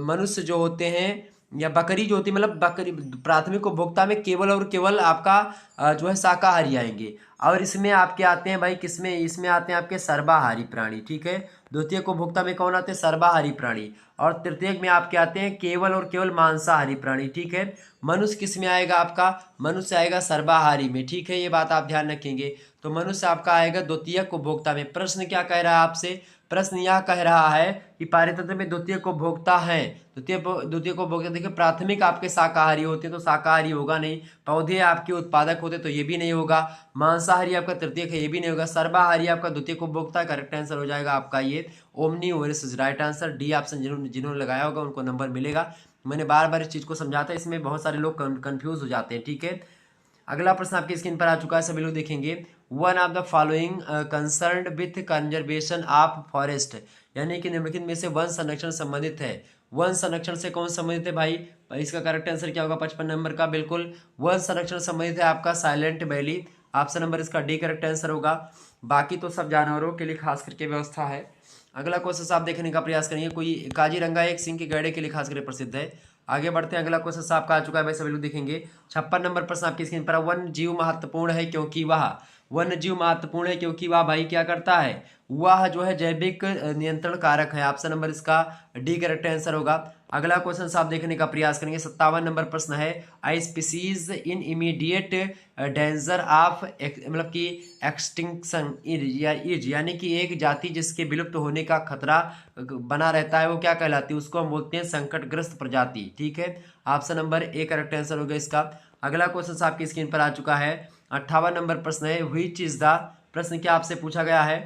मनुष्य जो होते हैं या बकरी जो होती है, मतलब बकरी प्राथमिक उपभोक्ता में केवल और केवल आपका जो है शाकाहारी आएंगे। और इसमें आपके आते हैं भाई किसमें, इसमें आते हैं आपके सर्वाहारी प्राणी, ठीक है। द्वितीयक उपभोक्ता में कौन आते हैं, सर्वाहारी प्राणी। और तृतीयक में आपके आते हैं केवल और केवल मांसाहारी प्राणी, ठीक है। मनुष्य किस में आएगा, आपका मनुष्य आएगा सर्वाहारी में, ठीक है। ये बात आप ध्यान रखेंगे। तो तो मनुष्य आपका आएगा द्वितीयक उपभोक्ता में। प्रश्न क्या कह रहा है आपसे? प्रश्न यह कह रहा है कि पारितंत्र में द्वितीयक उपभोक्ता है। द्वितीयक उपभोक्ता देखिए, प्राथमिक आपके शाकाहारी होते हैं तो शाकाहारी होगा नहीं, पौधे आपके उत्पादक होते तो ये भी नहीं होगा, मांसाहारी आपका तृतीयक है ये भी नहीं होगा, सर्वाहारी आपका द्वितीयक उपभोक्ता। करेक्ट आंसर हो जाएगा आपका ये omnivorous is right answer. D option जिन्होंने लगाया होगा उनको नंबर मिलेगा। मैंने बार बार इस चीज को समझाता है, इसमें बहुत सारे लोग कंफ्यूज हो जाते हैं। ठीक है, अगला प्रश्न आपकी स्क्रीन पर आ चुका है, सभी लोग देखेंगे। One of the following concerned with conservation of forest, यानी कि निम्नलिखित में से वन संरक्षण संबंधित है। वन संरक्षण से कौन संबंधित है भाई? इसका करेक्ट आंसर क्या होगा 55 नंबर का? बिल्कुल वन संरक्षण संबंधित है आपका साइलेंट वैली। ऑप्शन नंबर इसका डी करेक्ट आंसर होगा। बाकी तो सब जानवरों के लिए खास करके व्यवस्था है। अगला क्वेश्चन आप देखने का प्रयास करेंगे। कोई काजीरंगा एक सिंह के गैड़े के लिए खास करके प्रसिद्ध है। आगे बढ़ते हैं, अगला क्वेश्चन आपका आ चुका है भाई, सभी लोग देखेंगे। 56 नंबर प्रश्न आपकी स्क्रीन पर। वन जीव महत्वपूर्ण है क्योंकि वह, वन जीव महत्वपूर्ण है क्योंकि वह भाई क्या करता है? वह जो है जैविक नियंत्रण कारक है। ऑप्शन नंबर इसका डी करेक्ट आंसर होगा। अगला क्वेश्चन आप देखने का प्रयास करेंगे। 57 नंबर प्रश्न है। आई species in immediate danger of मतलब कि एक्सटिंक्शन इज, यानी कि एक जाति जिसके विलुप्त होने का खतरा बना रहता है वो क्या कहलाती है? उसको हम बोलते हैं संकटग्रस्त प्रजाति। ठीक है, option number A correct answer होगा इसका। अगला क्वेश्चन आपकी स्क्रीन पर आ चुका है। 58 नंबर प्रश्न है। व्हिच इज द, प्रश्न क्या आपसे पूछा गया है?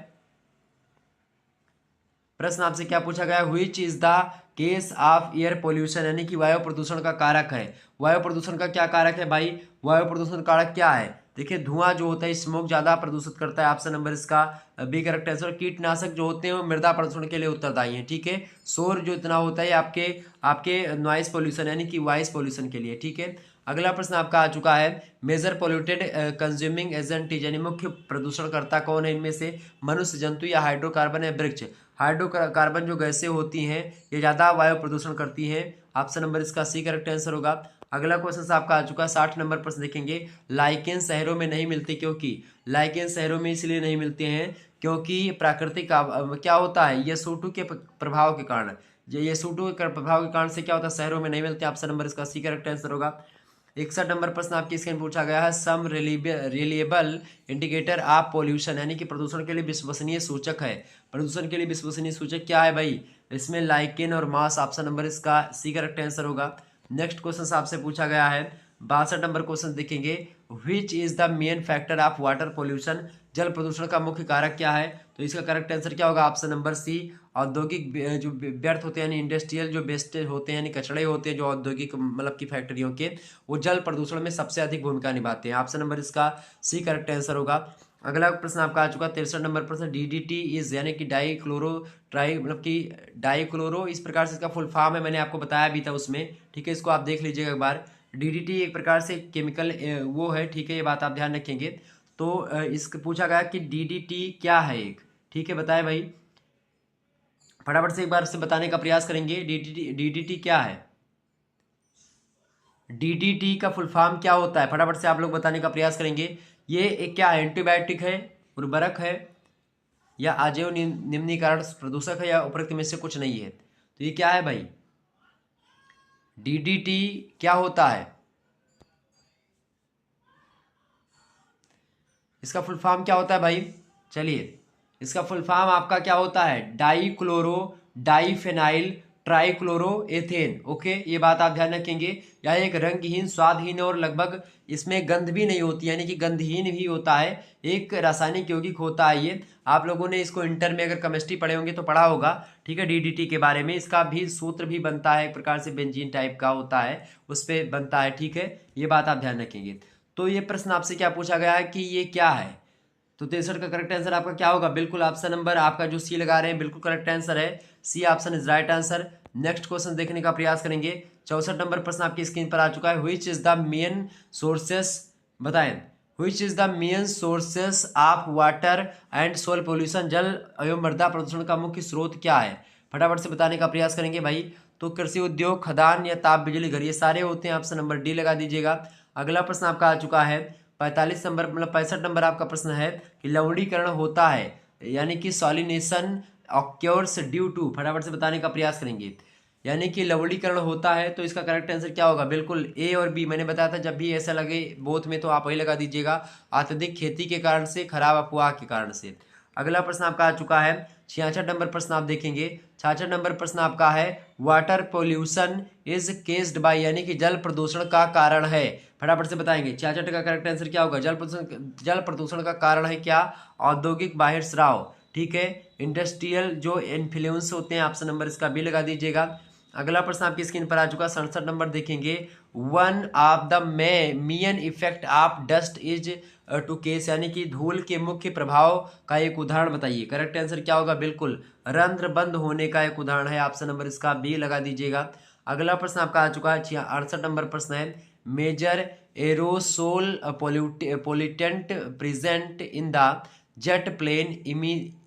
प्रश्न आपसे क्या पूछा गया? Which is the case of air pollution, यानी कि वायु प्रदूषण का कारक है। वायु प्रदूषण का क्या कारक है भाई? वायु प्रदूषण कारक क्या है? देखिए, धुआं जो होता है स्मोक ज्यादा प्रदूषित करता है। ऑप्शन नंबर इसका बी करेक्ट आंसर। कीटनाशक जो होते हैं वो मृदा प्रदूषण के लिए उत्तरदायी है। ठीक है, शोर जो इतना होता है आपके आपके नॉइस पोल्यूशन यानी कि वॉइस पोल्यूशन के लिए। ठीक है, अगला प्रश्न आपका आ चुका है। मेजर पोल्यूटेड कंज्यूमिंग एजेंट, यानी मुख्य प्रदूषणकर्ता कौन है इनमें से? मनुष्य, जंतु या हाइड्रोकार्बन या वृक्ष? हाइड्रोकार्बन जो गैसें होती हैं ये ज़्यादा वायु प्रदूषण करती हैं। ऑप्शन नंबर इसका सी करेक्ट आंसर होगा। अगला क्वेश्चन आपका आ चुका है। 60 नंबर प्रश्न देखेंगे। लाइकेन शहरों में नहीं मिलते क्योंकि, लाइकेन शहरों में इसलिए नहीं मिलते हैं क्योंकि प्राकृतिक क्या होता है? ये सूटू के प्रभाव के कारण, ये सूटू के प्रभाव के कारण से क्या होता है? शहरों में नहीं मिलते। ऑप्शन नंबर इसका सी करेक्ट आंसर होगा। 61 नंबर प्रश्न आपकी स्क्रीन पूछा गया है। सम रिलिएबल इंडिकेटर ऑफ पोल्यूशन, यानी कि प्रदूषण के लिए विश्वसनीय सूचक है। प्रदूषण के लिए विश्वसनीय सूचक क्या है भाई? इसमें लाइकेन और मास। ऑप्शन नंबर इसका सी करेक्ट आंसर होगा। नेक्स्ट क्वेश्चन आपसे पूछा गया है। 62 नंबर क्वेश्चन देखेंगे। Which is the main factor of water pollution, जल प्रदूषण का मुख्य कारक क्या है? तो इसका करेक्ट आंसर क्या होगा? ऑप्शन नंबर सी, औद्योगिक जो व्यर्थ होते हैं यानी इंडस्ट्रियल जो वेस्टेज होते हैं यानी कचड़े होते हैं जो औद्योगिक मतलब की फैक्ट्रियों के, वो जल प्रदूषण में सबसे अधिक भूमिका निभाते हैं। ऑप्शन नंबर इसका सी करेक्ट आंसर होगा। अगला प्रश्न आपका आ चुका 63 नंबर प्रश्न। डीडीटी इज, यानी कि डाई क्लोरो ट्राई मतलब कि डाई क्लोरो, इस प्रकार से इसका फुल फॉर्म है, मैंने आपको बताया भी था उसमें। ठीक है, इसको आप देख लीजिएगा एक बार। डीडीटी एक प्रकार से केमिकल वो है। ठीक है, ये बात आप ध्यान रखेंगे। तो इसको पूछा गया कि डीडीटी क्या है एक। ठीक है, बताए भाई, फटाफट से एक बार से बताने का प्रयास करेंगे। डीडीटी क्या है? डीडीटी का फुल फॉर्म क्या होता है? फटाफट से आप लोग बताने का प्रयास करेंगे। ये एक क्या है? एंटीबायोटिक है, उर्वरक है, या अजैव निम्नीकरण प्रदूषक है, या उपरोक्त में से कुछ नहीं है? तो ये क्या है भाई? डीडीटी क्या होता है? इसका फुल फॉर्म क्या होता है भाई? चलिए, इसका फुल फॉर्म आपका क्या होता है? Dichloro diphenyl trichloroethane. Okay, ये बात आप ध्यान रखेंगे। यह एक रंगहीन, स्वादहीन और लगभग इसमें गंध भी नहीं होती, यानी कि गंधहीन भी होता है। एक रासायनिक यौगिक होता है ये। आप लोगों ने इसको इंटर में अगर केमिस्ट्री पढ़े होंगे तो पढ़ा होगा। ठीक है, डीडीटी के बारे में। इसका भी सूत्र भी बनता है, एक प्रकार से बेंजीन टाइप का होता है, उस पर बनता है। ठीक है, ये बात आप ध्यान रखेंगे। तो ये प्रश्न आपसे क्या पूछा गया है कि ये क्या है? तो 63 का करेक्ट आंसर आपका क्या होगा? बिल्कुल ऑप्शन नंबर आपका जो सी लगा रहे हैं बिल्कुल करेक्ट आंसर है। C option is right answer. Next question देखने का प्रयास करेंगे। 64 नंबर प्रश्न आपकी स्क्रीन पर आ चुका है। Which is the main sources, बताएं, which is the main sources of water and soil pollution, जल एवं मृदा प्रदूषण का मुख्य स्रोत क्या है? फटाफट से बताने का प्रयास करेंगे भाई। तो कृषि उद्योग, खदान या ताप बिजली घर, ये सारे होते हैं। ऑप्शन नंबर डी लगा दीजिएगा। अगला प्रश्न आपका आ चुका है 45 नंबर मतलब 65 नंबर आपका प्रश्न है कि लवणीकरण होता है, यानी कि सॉलिनेशन ऑक्योर्स ड्यू टू, फटाफट से बताने का प्रयास करेंगे। यानी कि लवणीकरण होता है, तो इसका करेक्ट आंसर क्या होगा? बिल्कुल ए और बी। मैंने बताया था जब भी ऐसा लगे बोथ में तो आप वही लगा दीजिएगा, अत्यधिक खेती के कारण से, खराब अफवाह के कारण से। अगला प्रश्न आपका आ चुका है 66 नंबर प्रश्न आप देखेंगे। 66 नंबर प्रश्न आपका है water pollution is caused by, यानी कि जल प्रदूषण का कारण है। फटाफट से बताएंगे 66 का करेक्ट आंसर क्या होगा? जल प्रदूषण का कारण है क्या? औद्योगिक बाहर स्राव, ठीक है, इंडस्ट्रियल जो इन्फ्लुएंस होते हैं। ऑप्शन नंबर इसका बी लगा दीजिएगा। अगला प्रश्न आपकी स्क्रीन पर आ चुका 67 नंबर देखेंगे। One of the main effect of dust is to cause, यानी कि धूल के मुख्य प्रभाव का एक उदाहरण बताइए। करेक्ट आंसर क्या होगा? बिल्कुल रंध्र बंद होने का एक उदाहरण है। ऑप्शन नंबर इसका बी लगा दीजिएगा। अगला प्रश्न आपका आ चुका है 68 नंबर प्रश्न है major aerosol pollutant present in the jet plane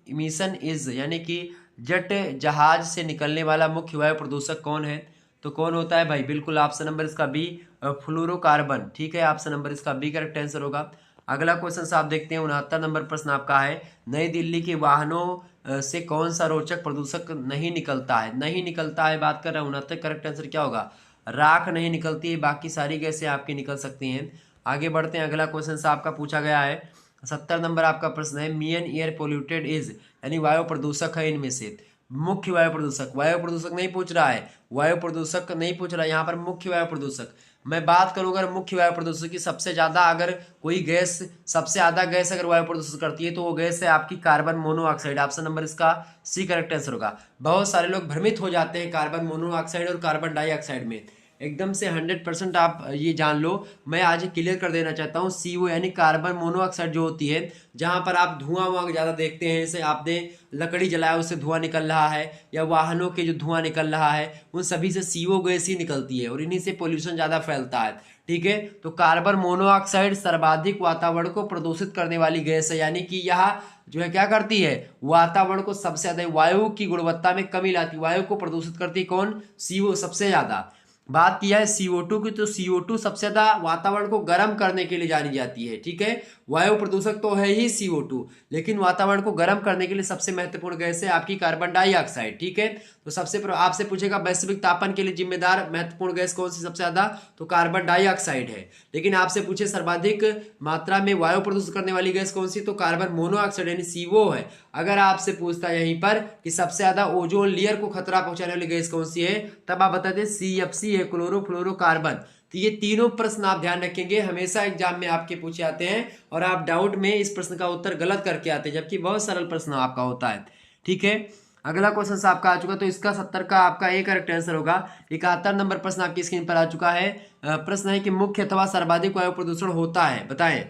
emission is, यानी कि जेट जहाज से निकलने वाला मुख्य वायु प्रदूषक कौन है? तो कौन होता है भाई? बिल्कुल ऑप्शन नंबर इसका बी फ्लोरोकार्बन, ठीक है, ऑप्शन नंबर इसका बी करेक्ट आंसर होगा। अगला क्वेश्चन आप देखते हैं 69 नंबर प्रश्न आपका है नई दिल्ली के वाहनों से कौन सा रोचक प्रदूषक नहीं निकलता है? नहीं निकलता है बात कर रहा हूँ 69, करेक्ट आंसर क्या होगा? राख नहीं निकलती है, बाकी सारी गैसें आपकी निकल सकती हैं। आगे बढ़ते हैं, अगला क्वेश्चन आपका पूछा गया है 70 नंबर आपका प्रश्न है मेन एयर पोल्यूटेड इज, यानी वायु प्रदूषक है इनमें से मुख्य वायु प्रदूषक। वायु प्रदूषक नहीं पूछ रहा है, वायु प्रदूषक नहीं पूछ रहा है, यहाँ पर मुख्य वायु प्रदूषक। मैं बात करूँ अगर मुख्य वायु प्रदूषक की सबसे ज्यादा, अगर कोई गैस सबसे ज्यादा गैस अगर वायु प्रदूषण करती है तो वो गैस है आपकी कार्बन मोनोऑक्साइड। ऑप्शन नंबर इसका सी करेक्ट आंसर होगा। बहुत सारे लोग भ्रमित हो जाते हैं कार्बन मोनोऑक्साइड और कार्बन डाइऑक्साइड में, एकदम से 100% आप ये जान लो। मैं आज क्लियर कर देना चाहता हूँ CO यानी कार्बन मोनोऑक्साइड जो होती है, जहाँ पर आप धुआं वुआं ज़्यादा देखते हैं, जैसे आपने लकड़ी जलाया उससे धुआं निकल रहा है, या वाहनों के जो धुआं निकल रहा है उन सभी से CO गैस ही निकलती है और इन्हीं से पोल्यूशन ज़्यादा फैलता है, ठीक है। तो कार्बन मोनोऑक्साइड सर्वाधिक वातावरण को प्रदूषित करने वाली गैस है, यानी कि यह जो है क्या करती है? वातावरण को सबसे ज्यादा, वायु की गुणवत्ता में कमी लाती, वायु को प्रदूषित करती कौन? CO सबसे ज्यादा। बात किया है CO2 की, तो CO2 सबसे ज्यादा वातावरण को गर्म करने के लिए जानी जाती है, ठीक है। वायु प्रदूषक तो है ही CO2, लेकिन वातावरण को गर्म करने के लिए सबसे महत्वपूर्ण गैस है आपकी कार्बन डाइऑक्साइड, ठीक है। तो सबसे आपसे पूछेगा वैश्विक तापन के लिए जिम्मेदार महत्वपूर्ण गैस कौन सी सबसे ज्यादा? तो कार्बन डाइऑक्साइड है। लेकिन आपसे पूछे सर्वाधिक मात्रा में वायु प्रदूषण करने वाली गैस कौन सी? तो कार्बन मोनोऑक्साइड यानी CO है। अगर आपसे पूछता है यहीं पर कि सबसे ज्यादा ओजोन लेयर को खतरा पहुंचाने वाली गैस कौन सी है, तब आप बता दें CFC है, क्लोरोफ्लोरोकार्बन। तो ये तीनों प्रश्न आप ध्यान रखेंगे, हमेशा एग्जाम में आपके पूछे आते हैं और आप डाउट में इस प्रश्न का उत्तर गलत करके आते हैं, जबकि बहुत सरल प्रश्न आपका होता है, ठीक है। अगला क्वेश्चन आपका आ चुका, तो इसका 70 का आपका एक करेक्ट आंसर होगा। 71 नंबर प्रश्न आपकी स्क्रीन पर आ चुका है। प्रश्न है कि मुख्य अथवा सर्वाधिक वायु प्रदूषण होता है, बताएं।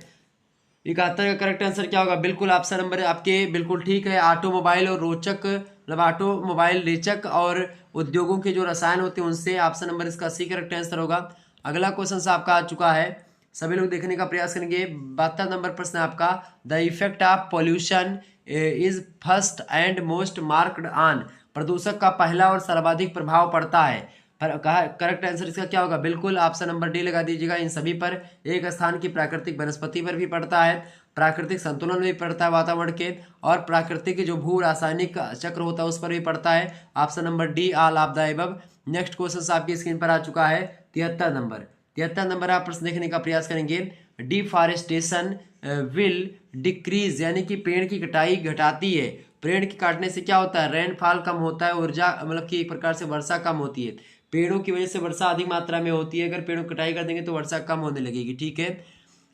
71 का करेक्ट आंसर क्या होगा? बिल्कुल ऑप्शन नंबर आपके बिल्कुल ठीक है, ऑटोमोबाइल और रोचक, मतलब ऑटोमोबाइल रेचक और उद्योगों के जो रसायन होते हैं उनसे। ऑप्शन नंबर इसका सी करेक्ट आंसर होगा। अगला क्वेश्चन आपका आ चुका है, सभी लोग देखने का प्रयास करेंगे। 72 नंबर प्रश्न आपका the effect of pollution is first and most marked on, प्रदूषक का पहला और सर्वाधिक प्रभाव पड़ता है। करेक्ट आंसर इसका क्या होगा? बिल्कुल ऑप्शन नंबर डी लगा दीजिएगा। इन सभी पर, एक स्थान की प्राकृतिक वनस्पति पर भी पड़ता है, प्राकृतिक संतुलन में भी पड़ता है वातावरण के, और प्राकृतिक जो भू रासायनिक चक्र होता है उस पर भी पड़ता है। Option number D all of the above. Next question आपकी स्क्रीन पर आ चुका है 73 नंबर। 73 नंबर आप प्रश्न देखने का प्रयास करेंगे। डिफॉरेस्टेशन विल डिक्रीज, यानी कि पेड़ की कटाई घटाती है। पेड़ की काटने से क्या होता है? रेनफॉल कम होता है, ऊर्जा मतलब कि एक प्रकार से वर्षा कम होती है। पेड़ों की वजह से वर्षा अधिक मात्रा में होती है, अगर पेड़ों की कटाई कर देंगे तो वर्षा कम होने लगेगी, ठीक है।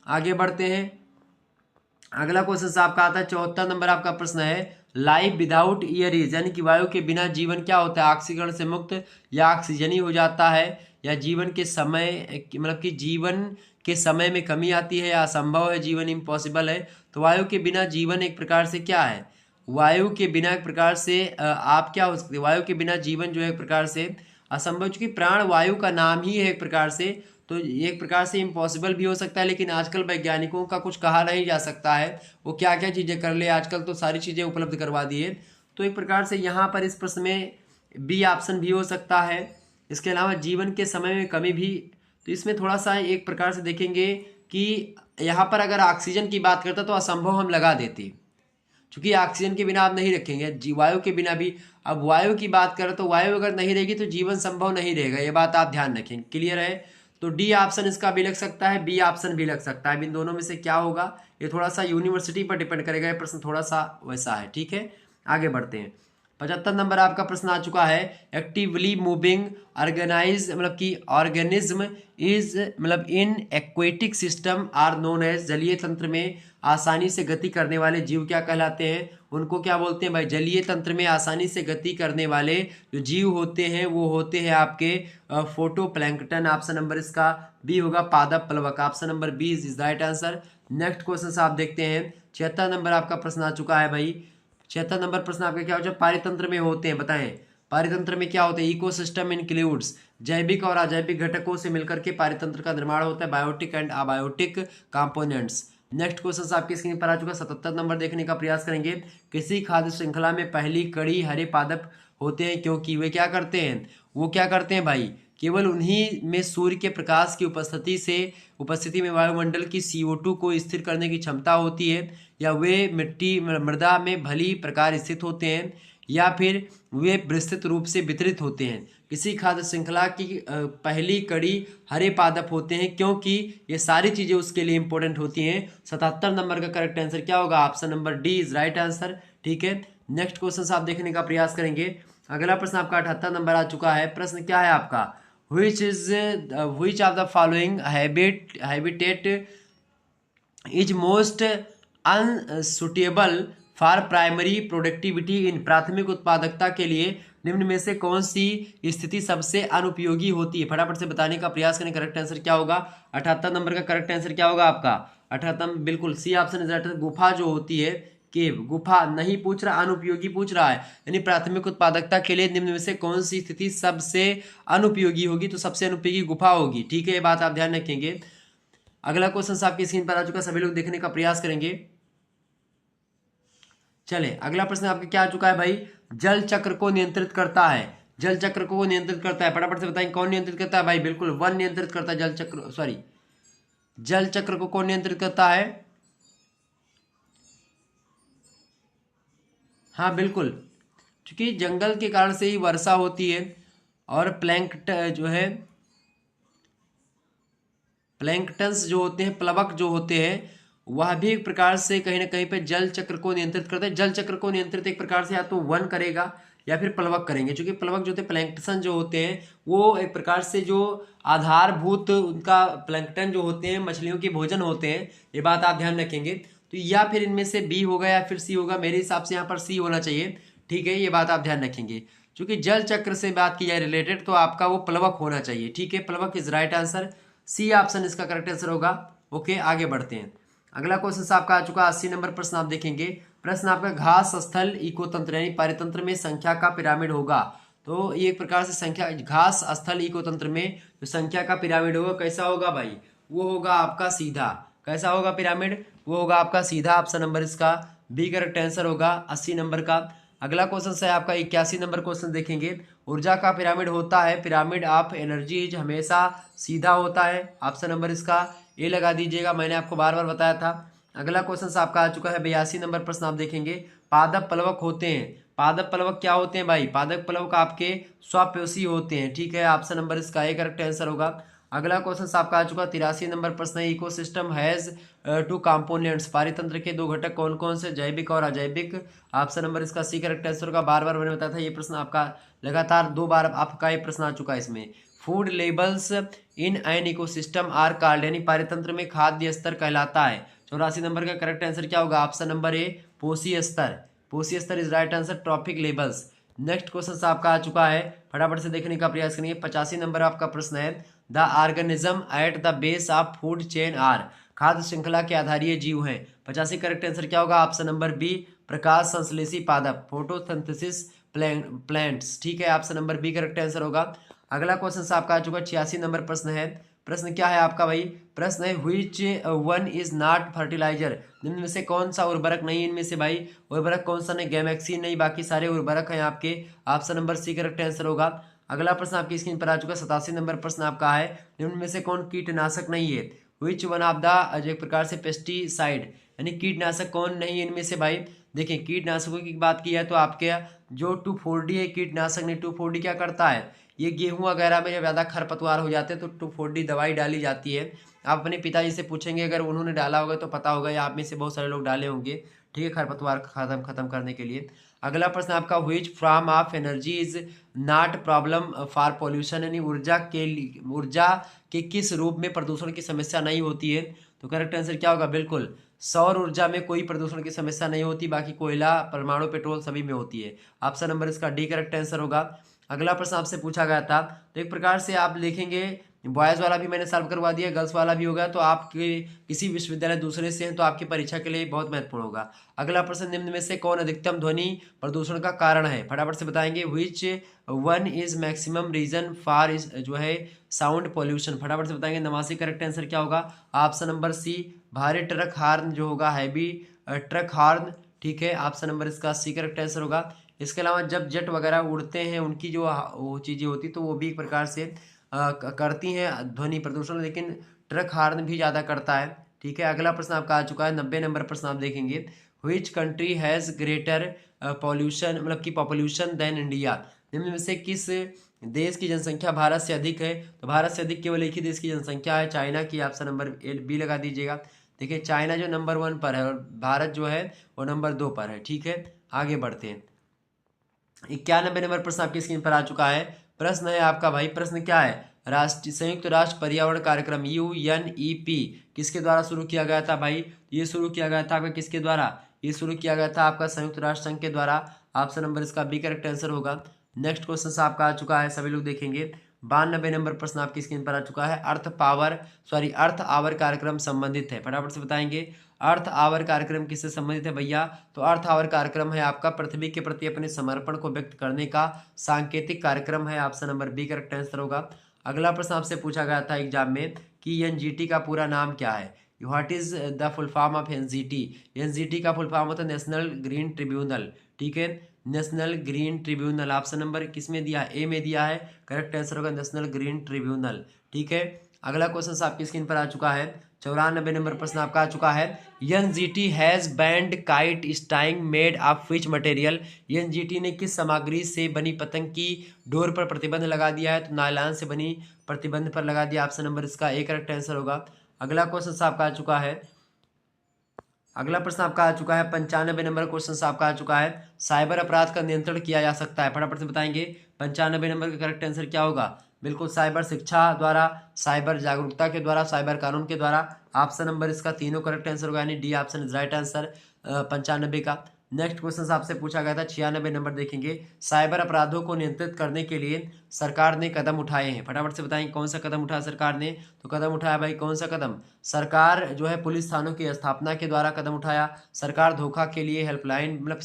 आगे बढ़ते हैं, अगला क्वेश्चन आपका आता है 74 नंबर आपका प्रश्न है लाइफ विदाउट एयर इज, यानी कि वायु के बिना जीवन क्या होता है? ऑक्सीकरण से मुक्त या ऑक्सीजन ही हो जाता है, या जीवन के समय मतलब कि जीवन के समय में कमी आती है, या असंभव है, जीवन इम्पॉसिबल है। तो वायु के बिना जीवन एक प्रकार से क्या है? वायु के बिना एक प्रकार से आप क्या हो सकते हैं? वायु के बिना जीवन जो है एक प्रकार से असंभव, चूंकि प्राण वायु का नाम ही है एक प्रकार से, तो एक प्रकार से इम्पॉसिबल भी हो सकता है। लेकिन आजकल वैज्ञानिकों का कुछ कहा नहीं जा सकता है, वो क्या क्या चीज़ें कर ले, आजकल तो सारी चीज़ें उपलब्ध करवा दी है। तो एक प्रकार से यहाँ पर इस प्रश्न में बी ऑप्शन भी हो सकता है। इसके अलावा जीवन के समय में कमी भी, तो इसमें थोड़ा सा एक प्रकार से देखेंगे कि यहाँ पर अगर ऑक्सीजन की बात करता तो असंभव हम लगा देते, क्योंकि ऑक्सीजन के बिना आप नहीं रखेंगे, वायु के बिना भी। अब वायु की बात करें तो वायु अगर नहीं रहेगी तो जीवन संभव नहीं रहेगा, ये बात आप ध्यान रखें। क्लियर है? तो डी ऑप्शन इसका भी लग सकता है, बी ऑप्शन भी लग सकता है। अब इन दोनों में से क्या होगा, ये थोड़ा सा यूनिवर्सिटी पर डिपेंड करेगा, ये प्रश्न थोड़ा सा वैसा है। ठीक है, आगे बढ़ते हैं। 75 नंबर आपका प्रश्न आ चुका है। एक्टिवली मूविंग ऑर्गेनाइज मतलब कि ऑर्गेनिज्म इज मतलब in aquatic system are known as, जलीय तंत्र में आसानी से गति करने वाले जीव क्या कहलाते हैं, उनको क्या बोलते हैं भाई? जलीय तंत्र में आसानी से गति करने वाले जो जीव होते हैं वो होते हैं आपके फोटो प्लैंकटन। ऑप्शन नंबर इसका बी होगा, पादप प्लवक। Option number B is right answer. Next question आप देखते हैं। 76 नंबर आपका प्रश्न आ चुका है भाई। 76 नंबर प्रश्न आपका क्या हो जाए? पारितंत्र में होते हैं, बताएं पारितंत्र में क्या होते हैं? इकोसिस्टम इंक्लूड्स, जैविक और अजैविक घटकों से मिलकर के पारितंत्र का निर्माण होता है, biotic and abiotic components. Next question आपकी स्क्रीन पर आ चुका है। 77 नंबर देखने का प्रयास करेंगे। किसी खाद्य श्रृंखला में पहली कड़ी हरे पादप होते हैं क्योंकि वे क्या करते हैं? वो क्या करते हैं भाई? केवल उन्हीं में सूर्य के प्रकाश की उपस्थिति में वायुमंडल की CO2 को स्थिर करने की क्षमता होती है, या वे मृदा में भली प्रकार स्थित होते हैं, या फिर वे विस्तृत रूप से वितरित होते हैं। किसी खाद्य श्रृंखला की पहली कड़ी हरे पादप होते हैं क्योंकि ये सारी चीजें उसके लिए इंपॉर्टेंट होती हैं। 77 नंबर का करेक्ट आंसर क्या होगा? Option number D is right answer. ठीक है, नेक्स्ट क्वेश्चन आप देखने का प्रयास करेंगे। अगला प्रश्न आपका 78 नंबर आ चुका है। प्रश्न क्या है आपका? which of the following habitat is most unsuitable for primary productivity in, प्राथमिक उत्पादकता के लिए निम्न में से कौन सी स्थिति सबसे अनुपयोगी होती है? फटाफट से बताने का प्रयास करें। करेक्ट आंसर क्या होगा? 78 नंबर का करेक्ट आंसर क्या होगा आपका? 78 बिल्कुल सी ऑप्शन इज राइट। गुफा जो होती है, केव, गुफा नहीं पूछ रहा, अनुपयोगी पूछ रहा है। यानी प्राथमिक उत्पादकता के लिए निम्न में से कौन सी स्थिति सबसे अनुपयोगी होगी? तो सबसे अनुपयोगी गुफा होगी। ठीक है, ये बात आप ध्यान रखेंगे। अगला क्वेश्चन आपकी स्क्रीन पर आ चुका, सभी लोग देखने का प्रयास करेंगे। चले, अगला प्रश्न आपका क्या आ चुका है भाई? जल चक्र को नियंत्रित करता है, जल चक्र को नियंत्रित करता है, फटाफट से बताएं कौन नियंत्रित करता है भाई? बिल्कुल वन नियंत्रित करता है जल चक्र, सॉरी जल चक्र को कौन नियंत्रित करता है? हाँ बिल्कुल, क्योंकि जंगल के कारण से ही वर्षा होती है, और प्लैंकटन्स जो होते हैं, प्लवक जो होते हैं, वह भी एक प्रकार से कहीं ना कहीं पे जल चक्र को नियंत्रित करते हैं। जल चक्र को नियंत्रित एक प्रकार से या तो वन करेगा या फिर प्लवक करेंगे, क्योंकि प्लवक जो होते हैं, प्लैंकटन जो होते हैं, वो एक प्रकार से जो आधारभूत उनका प्लैंकटन जो होते हैं मछलियों के भोजन होते हैं, ये बात आप ध्यान रखेंगे। तो या फिर इनमें से बी होगा या फिर सी होगा, मेरे हिसाब से यहाँ पर सी होना चाहिए। ठीक है, ये बात आप ध्यान रखेंगे, क्योंकि जल चक्र से बात की जाए रिलेटेड तो आपका वो प्लवक होना चाहिए। ठीक है, प्लवक is right answer, C option इसका करेक्ट आंसर होगा। ओके, आगे बढ़ते हैं। अगला क्वेश्चन आपका आ चुका 80 नंबर प्रश्न आप देखेंगे। प्रश्न आपका घास स्थल इकोतंत्र यानी पारितंत्र में संख्या का पिरामिड होगा। तो ये एक प्रकार से संख्या, घास स्थल इकोतंत्र में जो संख्या का पिरामिड होगा कैसा होगा भाई? वो होगा आपका सीधा। कैसा होगा पिरामिड? वो होगा आपका सीधा। ऑप्शन नंबर इसका बी करेक्ट आंसर होगा 80 नंबर का। अगला क्वेश्चन है आपका 81 नंबर क्वेश्चन देखेंगे। ऊर्जा का पिरामिड होता है, पिरामिड ऑफ एनर्जीज हमेशा सीधा होता है। ऑप्शन नंबर इसका ए लगा दीजिएगा, मैंने आपको बार बार बताया था। अगला क्वेश्चन आपका आ चुका है 82 नंबर प्रश्न आप देखेंगे। पादप प्लवक होते हैं, पादप प्लवक क्या होते हैं भाई? पादप प्लवक आपके स्वपेशी होते हैं। ठीक है, ऑप्शन नंबर इसका ए करेक्ट आंसर होगा। अगला क्वेश्चन आपका आ चुका 83 नंबर प्रश्न है। इकोसिस्टम हैज 2 कंपोनेंट्स, पारितंत्र के 2 घटक कौन कौन से? जैविक और अजैविक। ऑप्शन नंबर इसका सी करेक्ट आंसर होगा। बार बार मैंने बताया था, ये प्रश्न आपका लगातार 2 बार आपका ये प्रश्न आ चुका है इसमें। Food levels in an ecosystem are called, यानी पारितंत्र में खाद्य स्तर कहलाता है। 84 नंबर का करेक्ट आंसर क्या होगा? ऑप्शन नंबर ए पोषी स्तर, पोषी स्तर is right answer. Trophic levels. Next question आपका आ चुका है, फटाफट से देखने का प्रयास करेंगे। 85 नंबर आपका प्रश्न है। The organism at the base of food chain are, खाद्य श्रृंखला के आधारीय जीव हैं। 85 करेक्ट आंसर क्या होगा? ऑप्शन नंबर बी प्रकाश संश्लेषी पादप, फोटोसिंथेसिस प्लांट्स। ठीक है, option number B correct answer होगा। अगला क्वेश्चन आपका आ चुका 86 नंबर प्रश्न है। प्रश्न क्या है आपका भाई? प्रश्न है which one is not fertiliser, निम्न में से कौन सा उर्वरक नहीं? इनमें से भाई उर्वरक कौन सा नहीं? गैमेक्सिन नहीं, बाकी सारे उर्वरक हैं आपके। Option number C correct answer होगा। अगला प्रश्न आपकी स्क्रीन पर आ चुका 87 नंबर प्रश्न आपका है। निम्न में से कौन कीटनाशक नहीं है? व्हिच वन ऑफ द, एक प्रकार से पेस्टिसाइड यानी कीटनाशक कौन नहीं है इनमें से भाई? देखिए कीटनाशकों की बात की है तो आपके जो 2,4-D है कीटनाशक ने 2,4-D क्या करता है, ये गेहूं वगैरह में जब ज़्यादा खरपतवार हो जाते हैं तो 2,4-D दवाई डाली जाती है। आप अपने पिताजी से पूछेंगे, अगर उन्होंने डाला होगा तो पता होगा, या आप में से बहुत सारे लोग डाले होंगे, ठीक है, खरपतवार खत्म करने के लिए। अगला प्रश्न आपका, which form of energy is not problem for pollution, यानी ऊर्जा के किस रूप में प्रदूषण की समस्या नहीं होती है। तो करेक्ट आंसर क्या होगा, बिल्कुल सौर ऊर्जा में कोई प्रदूषण की समस्या नहीं होती, बाकी कोयला, परमाणु, पेट्रोल सभी में होती है। ऑप्शन नंबर इसका डी करेक्ट आंसर होगा। अगला प्रश्न आपसे पूछा गया था, तो एक प्रकार से आप लिखेंगे, बॉयज़ वाला भी मैंने सॉल्व करवा दिया, गर्ल्स वाला भी होगा, तो आपके किसी विश्वविद्यालय दूसरे से हैं तो आपकी परीक्षा के लिए बहुत महत्वपूर्ण होगा। अगला प्रश्न, निम्न में से कौन अधिकतम ध्वनि प्रदूषण का कारण है, फटाफट से बताएंगे। Which one is maximum reason for जो है साउंड पॉल्यूशन, फटाफट से बताएंगे। 89 करेक्ट आंसर क्या होगा, ऑप्शन नंबर सी भारी ट्रक हॉर्न जो होगा, हैवी ट्रक हॉर्न, ठीक है, ऑप्शन नंबर इसका सी करेक्ट आंसर होगा। इसके अलावा जब जेट वगैरह उड़ते हैं उनकी जो वो चीज़ें होती तो वो भी एक प्रकार से करती हैं ध्वनि प्रदूषण, लेकिन ट्रक हॉर्न भी ज़्यादा करता है, ठीक है। अगला प्रश्न आपका आ चुका है 90 नंबर प्रश्न आप देखेंगे, which country has greater pollution मतलब कि पॉपुलेशन देन इंडिया, निम्न में से किस देश की जनसंख्या भारत से अधिक है। तो भारत से अधिक केवल एक ही देश की जनसंख्या है, चाइना की, ऑप्शन नंबर बी लगा दीजिएगा। देखिए चाइना जो नंबर 1 पर है और भारत जो है वो नंबर 2 पर है, ठीक है। आगे बढ़ते हैं, 91 नंबर प्रश्न आपकी स्क्रीन पर आ चुका है। प्रश्न है आपका भाई, प्रश्न क्या है, राष्ट्रीय संयुक्त राष्ट्र पर्यावरण कार्यक्रम UNEP किसके द्वारा शुरू किया गया था भाई, ये शुरू किया गया था आपका किसके द्वारा, ये शुरू किया गया था आपका संयुक्त राष्ट्र संघ के द्वारा, ऑप्शन नंबर इसका बी करेक्ट आंसर होगा। नेक्स्ट क्वेश्चन आपका आ चुका है, सभी लोग देखेंगे, 92 नंबर प्रश्न आपकी स्क्रीन पर आ चुका है, अर्थ आवर कार्यक्रम संबंधित है, फटाफट से बताएंगे। अर्थ आवर कार्यक्रम किससे संबंधित है भैया, तो अर्थ आवर कार्यक्रम है आपका पृथ्वी के प्रति अपने समर्पण को व्यक्त करने का सांकेतिक कार्यक्रम है, option number B correct answer होगा। अगला प्रश्न आपसे पूछा गया था एग्जाम में कि एनजीटी का पूरा नाम क्या है, what is the full form of NGT, NGT का फुल फॉर्म होता है नेशनल ग्रीन ट्रिब्यूनल, ठीक है, national green tribunal, option number किस में दिया है, ए में दिया है, करेक्ट आंसर होगा नेशनल ग्रीन ट्रिब्यूनल, ठीक है। अगला क्वेश्चन आपकी स्क्रीन पर आ चुका है, 94 नंबर प्रश्न आपका आ चुका है, NGT has banned kite string made of which material, NGT ने किस सामग्री से बनी पतंग की डोर पर प्रतिबंध लगा दिया है, तो नायलॉन से बनी प्रतिबंध पर लगा दिया, ऑप्शन नंबर इसका ए करेक्ट आंसर होगा। अगला क्वेश्चन आपका आ चुका है, अगला प्रश्न आपका आ चुका है 95 नंबर क्वेश्चन आपका आ चुका है, साइबर अपराध का नियंत्रण किया जा सकता है, फटाफट से बताएंगे 95 नंबर का करेक्ट आंसर क्या होगा, बिल्कुल साइबर शिक्षा द्वारा, साइबर जागरूकता के द्वारा, साइबर कानून के द्वारा, ऑप्शन नंबर इसका तीनों करेक्ट आंसर होगा, यानी D option is right answer 95 का। नेक्स्ट क्वेश्चन आपसे पूछा गया था 96 नंबर देखेंगे, साइबर अपराधों को नियंत्रित करने के लिए सरकार ने कदम उठाए हैं, फटाफट से बताएंगे कौन सा कदम उठाया सरकार ने, तो कदम उठाया भाई कौन सा कदम, सरकार जो है पुलिस थानों की स्थापना के द्वारा कदम उठाया, सरकार धोखा के लिए हेल्पलाइन मतलब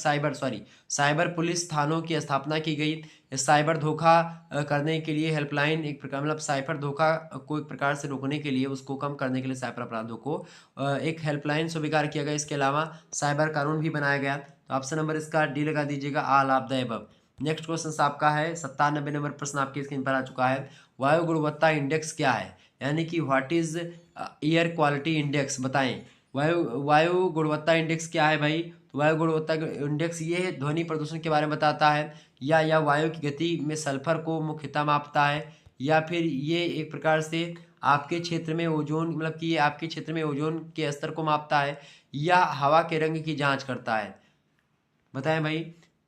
साइबर पुलिस थानों की स्थापना की गई, साइबर धोखा करने के लिए हेल्पलाइन एक प्रकार मतलब साइबर धोखा को एक प्रकार से रोकने के लिए, उसको कम करने के लिए साइबर अपराधों को एक हेल्पलाइन स्वीकार किया गया, इसके अलावा साइबर कानून भी बनाया गया, तो ऑप्शन नंबर इसका डी लगा दीजिएगा, all of the above. Next question आपका है 97 नंबर प्रश्न आपकी स्क्रीन पर आ चुका है, वायु गुणवत्ता इंडेक्स क्या है, यानी कि what is air quality index, बताएं वायु गुणवत्ता इंडेक्स क्या है भाई, तो वायु गुणवत्ता इंडेक्स ये ध्वनि प्रदूषण के बारे में बताता है, या वायु की गति में सल्फर को मुख्यतः मापता है, या फिर ये एक प्रकार से आपके क्षेत्र में ओजोन मतलब कि ये आपके क्षेत्र में ओजोन के स्तर को मापता है, या हवा के रंग की जांच करता है, बताएं भाई।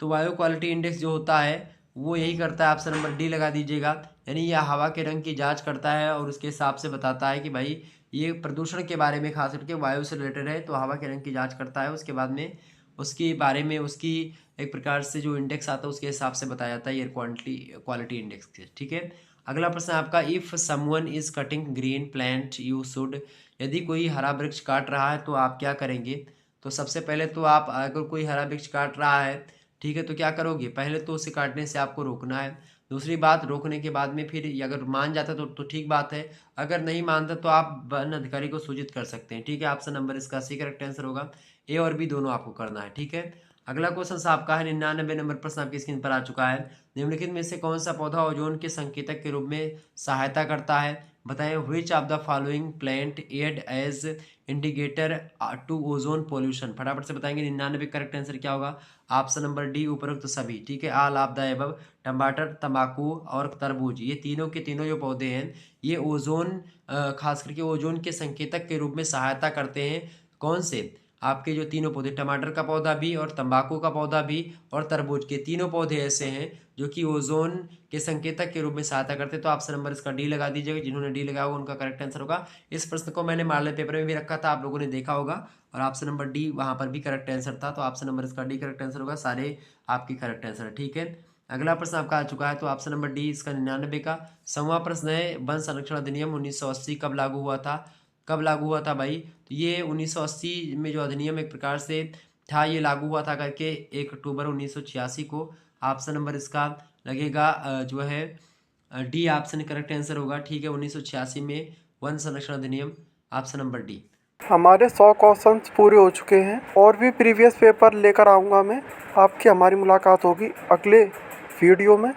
तो वायु क्वालिटी इंडेक्स जो होता है वो यही करता है, ऑप्शन नंबर डी लगा दीजिएगा, यानी यह हवा के रंग की जांच करता है और उसके हिसाब से बताता है कि भाई ये प्रदूषण के बारे में, खास करके वायु से रिलेटेड है, तो हवा के रंग की जांच करता है, उसके बाद में उसके बारे में उसकी एक प्रकार से जो इंडेक्स आता है उसके हिसाब से बताया जाता है एयर क्वालिटी इंडेक्स, ठीक है। अगला प्रश्न आपका, if someone is cutting green plant you should, यदि कोई हरा वृक्ष काट रहा है तो आप क्या करेंगे, तो सबसे पहले तो आप अगर कोई हरा वृक्ष काट रहा है, ठीक है, तो क्या करोगे, पहले तो उसे काटने से आपको रोकना है, दूसरी बात रोकने के बाद में फिर अगर मान जाता तो ठीक बात है, अगर नहीं मानता तो आप वन अधिकारी को सूचित कर सकते हैं, ठीक है, ऑप्शन नंबर इसका सी करेक्ट आंसर होगा, ए और बी दोनों आपको करना है, ठीक है। अगला क्वेश्चन आपका है 99 नंबर प्रश्न आपकी स्क्रीन पर आ चुका है। निम्नलिखित में से कौन सा पौधा ओजोन के संकेतक के रूप में सहायता करता है? बताएं which of the following plant aid as indicator to ozone pollution. फटाफट से बताएंगे 99 करेक्ट आंसर क्या होगा? ऑप्शन नंबर डी उपरोक्त सभी। ठीक है, ऑल ऑफ द एबव। टमाटर, तंबाकू और तरबूज, ये तीनों के तीनों जो पौधे हैं ये ओजोन खास करके ओजोन के संकेतक के रूप में सहायता करते हैं। कौन से? आपके जो तीनों पौधे, टमाटर का पौधा भी और तंबाकू का पौधा भी और तरबूज के तीनों पौधे ऐसे हैं जो कि ओजोन के संकेतक के रूप में सहायता करते हैं। तो ऑप्शन नंबर इसका डी लगा दीजिएगा। जिन्होंने डी लगाया होगा उनका करेक्ट आंसर होगा। इस प्रश्न को मैंने मॉडल पेपर में भी रखा था, आप लोगों ने देखा होगा, और ऑप्शन नंबर डी वहां पर भी करेक्ट आंसर था। तो ऑप्शन नंबर इसका डी करेक्ट आंसर होगा। सारे आपके करेक्ट आंसर है। ठीक है, अगला प्रश्न आपका आ चुका है, तो ऑप्शन नंबर डी इसका 99 का 100वां प्रश्न है। वन संरक्षण अधिनियम 1980 कब लागू हुआ था? कब लागू हुआ था भाई? तो ये 1980 में जो अधिनियम एक प्रकार से था ये लागू हुआ था करके 1 अक्टूबर 1986 को। ऑप्शन नंबर इसका लगेगा जो है डी ऑप्शन करेक्ट आंसर होगा। ठीक है, 1986 में वन संरक्षण अधिनियम, ऑप्शन नंबर डी। हमारे 100 क्वेश्चंस पूरे हो चुके हैं और भी प्रीवियस पेपर लेकर आऊँगा मैं। आपकी हमारी मुलाकात होगी अगले वीडियो में।